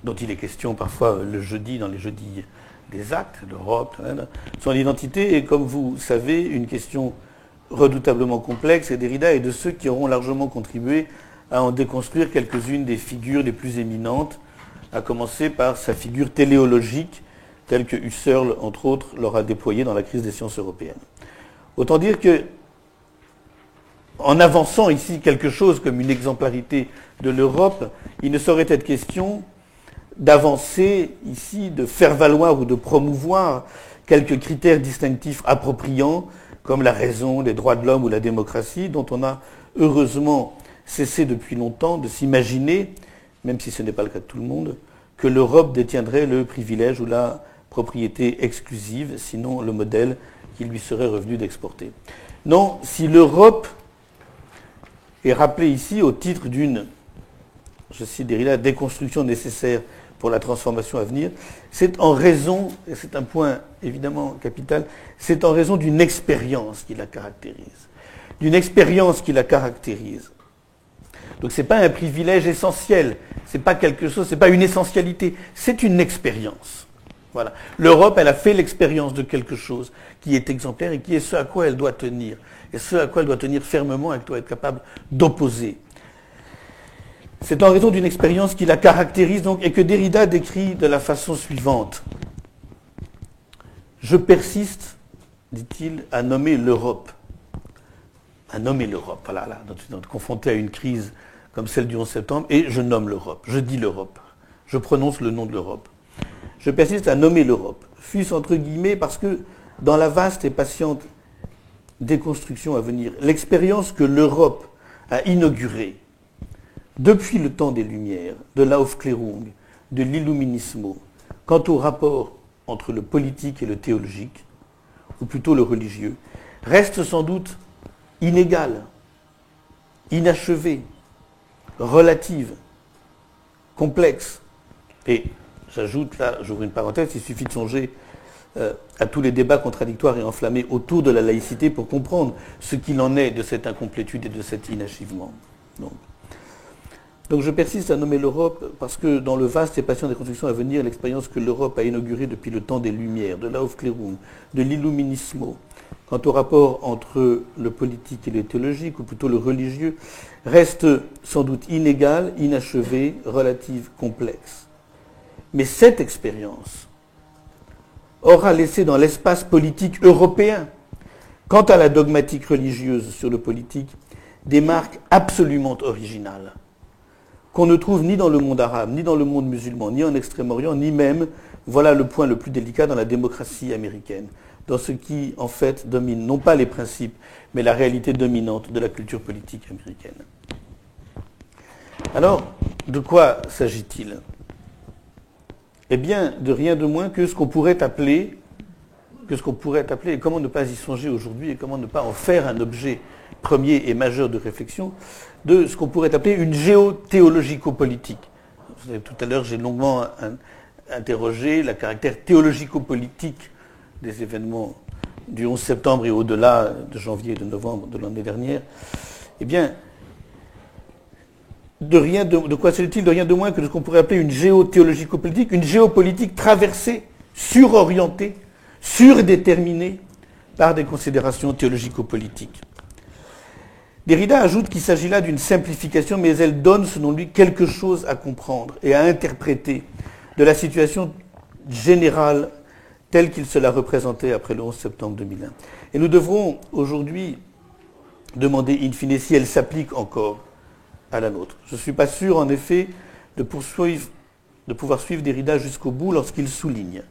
dont il est question parfois le jeudi, dans les jeudis des actes, l'Europe, son identité est, comme vous savez, une question redoutablement complexe, et Derrida est de ceux qui auront largement contribué à en déconstruire quelques-unes des figures les plus éminentes, à commencer par sa figure téléologique, telle que Husserl, entre autres, l'aura déployée dans la crise des sciences européennes. Autant dire que, en avançant ici quelque chose comme une exemplarité de l'Europe, il ne saurait être question d'avancer ici, de faire valoir ou de promouvoir quelques critères distinctifs appropriants, comme la raison, les droits de l'homme ou la démocratie, dont on a heureusement cessé depuis longtemps de s'imaginer, même si ce n'est pas le cas de tout le monde, que l'Europe détiendrait le privilège ou la propriété exclusive, sinon le modèle qu'il lui serait revenu d'exporter. Non, si l'Europe est rappelée ici au titre d'une, je cite Derrida, déconstruction nécessaire pour la transformation à venir, c'est en raison, et c'est un point évidemment capital, c'est en raison d'une expérience qui la caractérise. D'une expérience qui la caractérise. Donc ce n'est pas un privilège essentiel, c'est pas quelque chose, c'est pas une essentialité, c'est une expérience. Voilà. L'Europe, elle a fait l'expérience de quelque chose qui est exemplaire et qui est ce à quoi elle doit tenir. Et ce à quoi elle doit tenir fermement et qu'elle doit être capable d'opposer. C'est en raison d'une expérience qui la caractérise donc et que Derrida décrit de la façon suivante. Je persiste, dit-il, à nommer l'Europe. À nommer l'Europe, voilà, là, confronté à une crise comme celle du 11 septembre, et je nomme l'Europe, je dis l'Europe, je prononce le nom de l'Europe. Je persiste à nommer l'Europe, fût-ce entre guillemets parce que dans la vaste et patiente déconstruction à venir, l'expérience que l'Europe a inaugurée depuis le temps des Lumières, de l'Aufklärung, de l'Illuminismo, quant au rapport entre le politique et le théologique, ou plutôt le religieux, reste sans doute inégale, inachevée, relative, complexe. Et j'ajoute là, j'ouvre une parenthèse, il suffit de songer à tous les débats contradictoires et enflammés autour de la laïcité pour comprendre ce qu'il en est de cette incomplétude et de cet inachèvement. Donc je persiste à nommer l'Europe parce que dans le vaste et patient des constructions à venir, l'expérience que l'Europe a inaugurée depuis le temps des Lumières, de l'Aufklärung, de l'Illuminismo, quant au rapport entre le politique et le théologique, ou plutôt le religieux, reste sans doute inégale, inachevée, relative, complexe. Mais cette expérience aura laissé dans l'espace politique européen, quant à la dogmatique religieuse sur le politique, des marques absolument originales, qu'on ne trouve ni dans le monde arabe, ni dans le monde musulman, ni en Extrême-Orient, ni même, voilà le point le plus délicat, dans la démocratie américaine, dans ce qui, en fait, domine non pas les principes, mais la réalité dominante de la culture politique américaine. Alors, de quoi s'agit-il ? Eh bien, de rien de moins que ce qu'on pourrait appeler, et comment ne pas y songer aujourd'hui, et comment ne pas en faire un objet premier et majeur de réflexion, de ce qu'on pourrait appeler une géothéologico-politique. Vous savez, tout à l'heure, j'ai longuement interrogé le caractère théologico-politique des événements du 11 septembre et au-delà de janvier et de novembre de l'année dernière. Eh bien, de quoi s'agit-il ? De rien de moins que de ce qu'on pourrait appeler une géothéologico-politique, une géopolitique traversée, surorientée, surdéterminée par des considérations théologico-politiques. Derrida ajoute qu'il s'agit là d'une simplification, mais elle donne, selon lui, quelque chose à comprendre et à interpréter de la situation générale telle qu'il se la représentait après le 11 septembre 2001. Et nous devrons aujourd'hui demander in fine si elle s'applique encore à la nôtre. Je ne suis pas sûr, en effet, de pouvoir suivre Derrida jusqu'au bout lorsqu'il souligne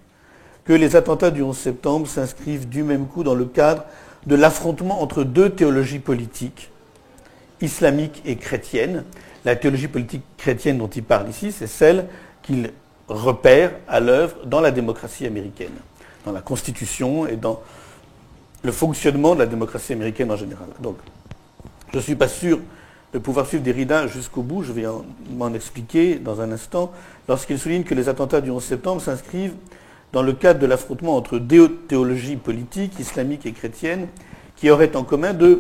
que les attentats du 11 septembre s'inscrivent du même coup dans le cadre de l'affrontement entre deux théologies politiques, islamique et chrétienne. La théologie politique chrétienne dont il parle ici, c'est celle qu'il repère à l'œuvre dans la démocratie américaine, dans la Constitution et dans le fonctionnement de la démocratie américaine en général. Donc, je ne suis pas sûr de pouvoir suivre Derrida jusqu'au bout, je vais m'en expliquer dans un instant, lorsqu'il souligne que les attentats du 11 septembre s'inscrivent dans le cadre de l'affrontement entre deux théologies politiques, islamiques et chrétiennes, qui auraient en commun de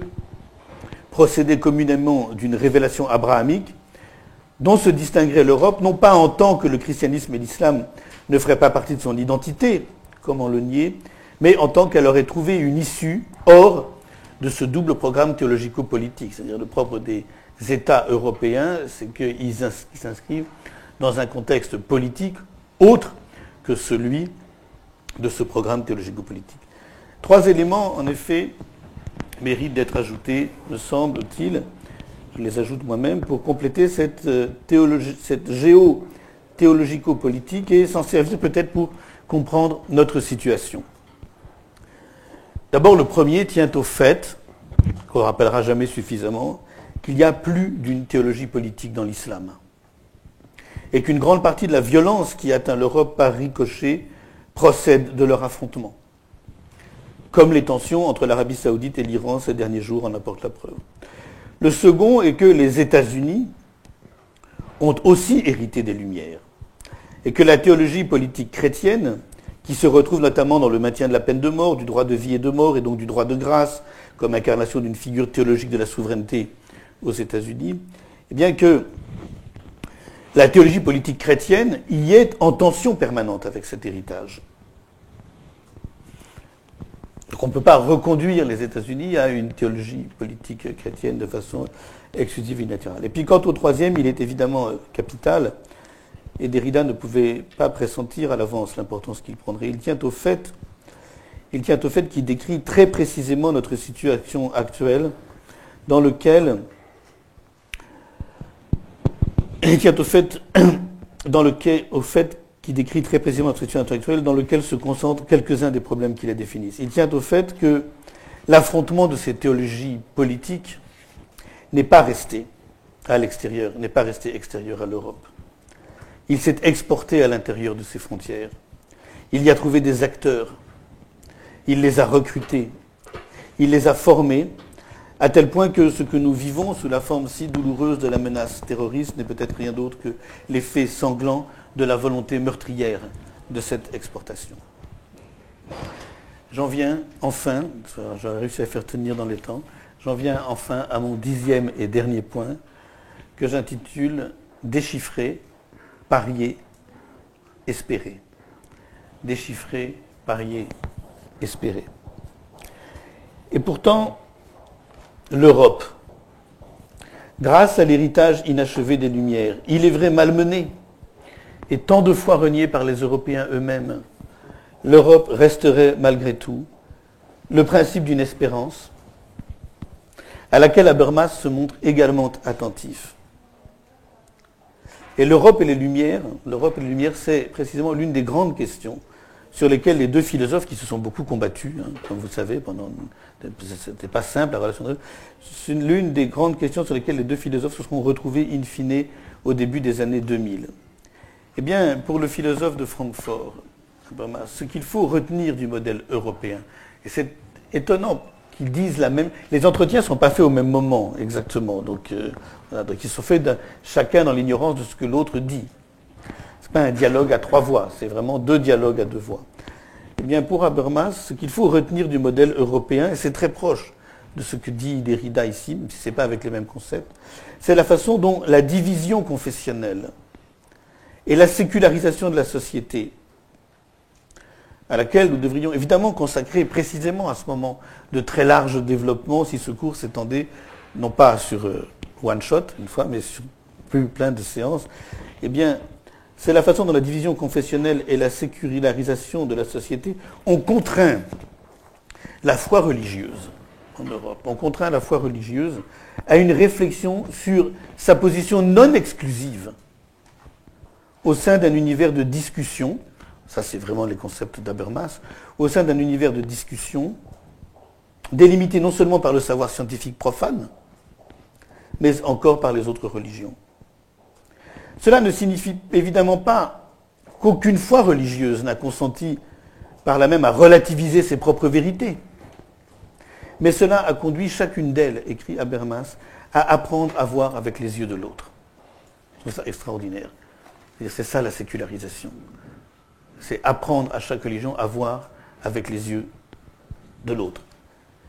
procéder communément d'une révélation abrahamique dont se distinguerait l'Europe, non pas en tant que le christianisme et l'islam ne feraient pas partie de son identité, comment le nier, mais en tant qu'elle aurait trouvé une issue hors de ce double programme théologico-politique, c'est-à-dire le propre des États européens, c'est qu'ils s'inscrivent dans un contexte politique autre que celui de ce programme théologico-politique. 3 éléments, en effet, méritent d'être ajoutés, me semble-t-il. Je les ajoute moi-même pour compléter cette géo-théologico-politique et s'en servir peut-être pour comprendre notre situation. D'abord, le premier tient au fait, qu'on ne rappellera jamais suffisamment, qu'il y a plus d'une théologie politique dans l'islam. Et qu'une grande partie de la violence qui atteint l'Europe par ricochet procède de leur affrontement. Comme les tensions entre l'Arabie Saoudite et l'Iran ces derniers jours en apportent la preuve. Le second est que les États-Unis ont aussi hérité des Lumières. Et que la théologie politique chrétienne, qui se retrouve notamment dans le maintien de la peine de mort, du droit de vie et de mort, et donc du droit de grâce, comme incarnation d'une figure théologique de la souveraineté aux États-Unis, eh bien que la théologie politique chrétienne y est en tension permanente avec cet héritage. Donc on ne peut pas reconduire les États-Unis à une théologie politique chrétienne de façon exclusive et unilatérale. Et puis quant au troisième, il est évidemment capital, et Derrida ne pouvait pas pressentir à l'avance l'importance qu'il prendrait. Il tient au fait qu'il décrit très précisément notre situation actuelle, dans lequel qui décrit très précisément notre situation actuelle, dans lequel se concentrent quelques-uns des problèmes qui la définissent. Il tient au fait que l'affrontement de ces théologies politiques n'est pas resté à l'extérieur, n'est pas resté extérieur à l'Europe. Il s'est exporté à l'intérieur de ses frontières. Il y a trouvé des acteurs. Il les a recrutés. Il les a formés, à tel point que ce que nous vivons sous la forme si douloureuse de la menace terroriste n'est peut-être rien d'autre que l'effet sanglant de la volonté meurtrière de cette exportation. J'en viens enfin, j'aurais réussi à faire tenir dans les temps, j'en viens enfin à mon 10e et dernier point, que j'intitule « Déchiffrer, parier, espérer ». Déchiffrer, parier, espérer. Et pourtant, l'Europe, grâce à l'héritage inachevé des Lumières, il est vrai malmenée, et tant de fois reniée par les Européens eux-mêmes, l'Europe resterait malgré tout le principe d'une espérance à laquelle Habermas se montre également attentif. Et l'Europe et les Lumières, c'est précisément l'une des grandes questions sur lesquelles les deux philosophes qui se sont beaucoup combattus, comme vous le savez, c'était pas simple la relation d'eux, c'est l'une des grandes questions sur lesquelles les deux philosophes se seront retrouvés in fine au début des années 2000. Eh bien, pour le philosophe de Francfort, ce qu'il faut retenir du modèle européen, et c'est étonnant qu'ils disent la même... Les entretiens ne sont pas faits au même moment, exactement. Donc ils sont faits chacun dans l'ignorance de ce que l'autre dit. Ce n'est pas un dialogue à 3 voix, c'est vraiment 2 dialogues à 2 voix. Eh bien, pour Habermas, ce qu'il faut retenir du modèle européen, et c'est très proche de ce que dit Derrida ici, même si ce n'est pas avec les mêmes concepts, c'est la façon dont la division confessionnelle et la sécularisation de la société, à laquelle nous devrions évidemment consacrer précisément à ce moment de très large développement, si ce cours s'étendait, non pas sur one shot, une fois, mais sur plein de séances, eh bien, c'est la façon dont la division confessionnelle et la sécularisation de la société ont contraint la foi religieuse en Europe, ont contraint la foi religieuse à une réflexion sur sa position non exclusive au sein d'un univers de discussion, ça c'est vraiment les concepts d'Habermas, au sein d'un univers de discussion délimité non seulement par le savoir scientifique profane, mais encore par les autres religions. Cela ne signifie évidemment pas qu'aucune foi religieuse n'a consenti par là même à relativiser ses propres vérités. Mais cela a conduit chacune d'elles, écrit Habermas, à apprendre à voir avec les yeux de l'autre. Je trouve ça extraordinaire. C'est ça la sécularisation. C'est apprendre à chaque religion à voir avec les yeux de l'autre.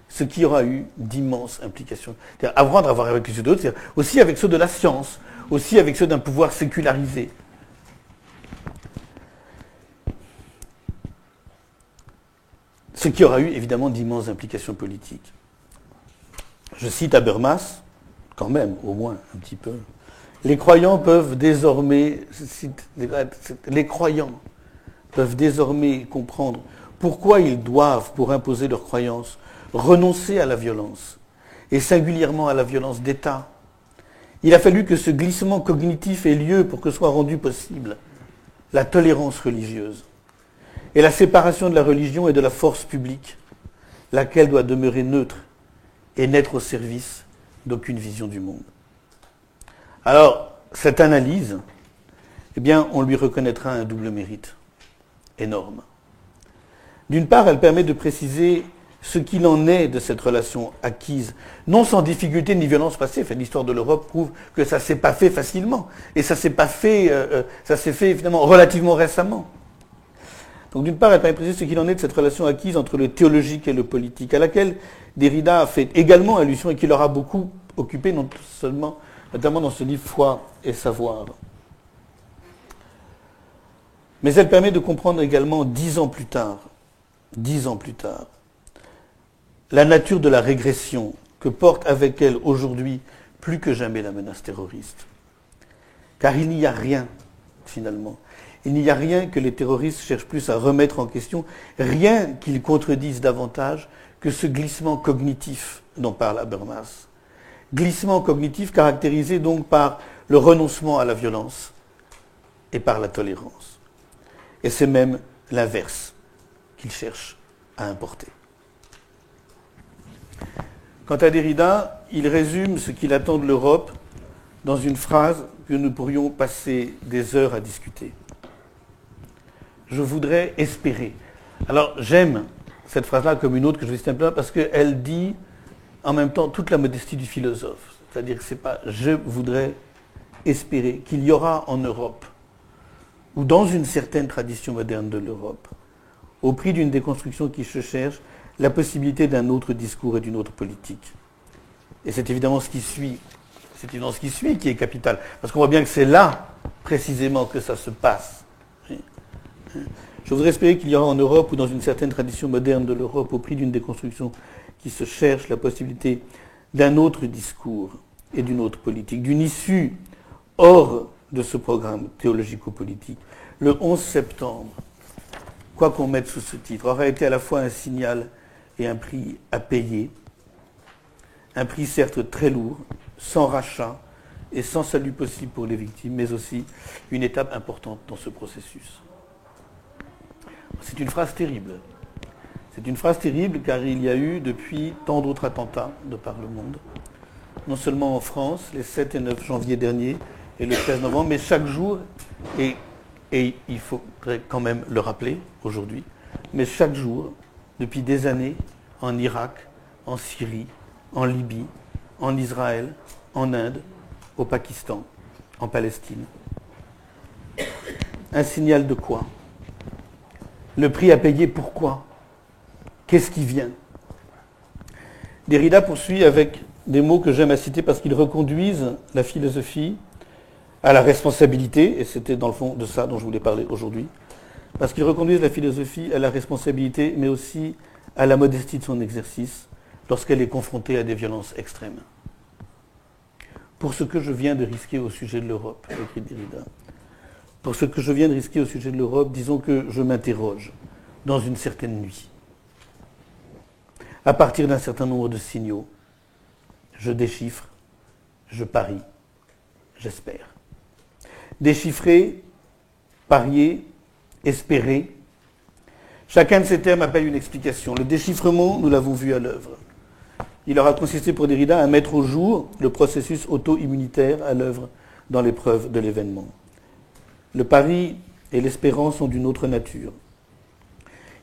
Ce qui aura eu d'immenses implications. C'est-à-dire apprendre à voir avec les yeux de l'autre, c'est-à-dire aussi avec ceux de la science, aussi avec ceux d'un pouvoir sécularisé. Ce qui aura eu évidemment d'immenses implications politiques. Je cite Habermas, quand même, au moins, un petit peu. Les croyants peuvent désormais, comprendre pourquoi ils doivent, pour imposer leurs croyances, renoncer à la violence, et singulièrement à la violence d'État. Il a fallu que ce glissement cognitif ait lieu pour que soit rendue possible la tolérance religieuse et la séparation de la religion et de la force publique, laquelle doit demeurer neutre et n'être au service d'aucune vision du monde. Alors, cette analyse, eh bien, on lui reconnaîtra un double mérite énorme. D'une part, elle permet de préciser ce qu'il en est de cette relation acquise, non sans difficulté ni violence passée. Enfin, l'histoire de l'Europe prouve que ça ne s'est pas fait facilement. Et ça s'est fait finalement relativement récemment. Donc d'une part, elle permet de préciser ce qu'il en est de cette relation acquise entre le théologique et le politique, à laquelle Derrida a fait également allusion et qui l'aura beaucoup occupé, notamment dans ce livre Foi et Savoir. Mais elle permet de comprendre également 10 ans plus tard, la nature de la régression que porte avec elle aujourd'hui plus que jamais la menace terroriste. Car il n'y a rien, finalement. Il n'y a rien que les terroristes cherchent plus à remettre en question, rien qu'ils contredisent davantage que ce glissement cognitif dont parle Habermas. Glissement cognitif caractérisé donc par le renoncement à la violence et par la tolérance. Et c'est même l'inverse qu'ils cherchent à importer. Quant à Derrida, il résume ce qu'il attend de l'Europe dans une phrase que nous pourrions passer des heures à discuter. Je voudrais espérer. Alors j'aime cette phrase-là comme une autre que je vais citer un peu parce qu'elle dit en même temps toute la modestie du philosophe. C'est-à-dire que c'est pas « je voudrais espérer » qu'il y aura en Europe, ou dans une certaine tradition moderne de l'Europe, au prix d'une déconstruction qui se cherche, la possibilité d'un autre discours et d'une autre politique. Et c'est évidemment ce qui suit. C'est évidemment ce qui suit qui est capital. Parce qu'on voit bien que c'est là, précisément, que ça se passe. Je voudrais espérer qu'il y aura en Europe, ou dans une certaine tradition moderne de l'Europe, au prix d'une déconstruction qui se cherche, la possibilité d'un autre discours et d'une autre politique, d'une issue hors de ce programme théologico-politique. Le 11 septembre, quoi qu'on mette sous ce titre, aura été à la fois un signal et un prix à payer. Un prix certes très lourd, sans rachat et sans salut possible pour les victimes, mais aussi une étape importante dans ce processus. C'est une phrase terrible. C'est une phrase terrible car il y a eu depuis tant d'autres attentats de par le monde, non seulement en France, les 7 et 9 janvier dernier et le 13 novembre, mais chaque jour, et il faudrait quand même le rappeler aujourd'hui, mais chaque jour, depuis des années, en Irak, en Syrie, en Libye, en Israël, en Inde, au Pakistan, en Palestine. Un signal de quoi? Le prix à payer, pourquoi? Qu'est-ce qui vient? Derrida poursuit avec des mots que j'aime à citer parce qu'ils reconduisent la philosophie à la responsabilité, et c'était dans le fond de ça dont je voulais parler aujourd'hui, parce qu'ils reconduisent la philosophie à la responsabilité, mais aussi à la modestie de son exercice lorsqu'elle est confrontée à des violences extrêmes. Pour ce que je viens de risquer au sujet de l'Europe, écrit Derrida, pour ce que je viens de risquer au sujet de l'Europe, disons que je m'interroge dans une certaine nuit. À partir d'un certain nombre de signaux, je déchiffre, je parie, j'espère. Déchiffrer, parier, espérer. Chacun de ces termes appelle une explication. Le déchiffrement, nous l'avons vu à l'œuvre. Il aura consisté pour Derrida à mettre au jour le processus auto-immunitaire à l'œuvre dans l'épreuve de l'événement. Le pari et l'espérance sont d'une autre nature.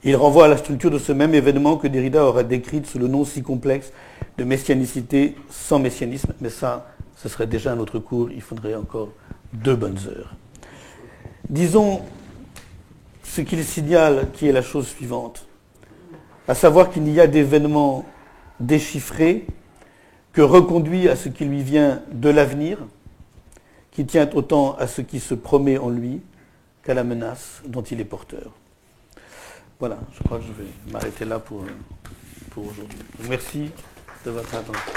Il renvoie à la structure de ce même événement que Derrida aura décrite sous le nom si complexe de messianicité sans messianisme, mais ça, ce serait déjà un autre cours, il faudrait encore 2 bonnes heures. Disons ce qu'il signale qui est la chose suivante, à savoir qu'il n'y a d'événements déchiffrés que reconduit à ce qui lui vient de l'avenir, qui tient autant à ce qui se promet en lui qu'à la menace dont il est porteur. Voilà, je crois que je vais m'arrêter là pour aujourd'hui. Merci de votre attention.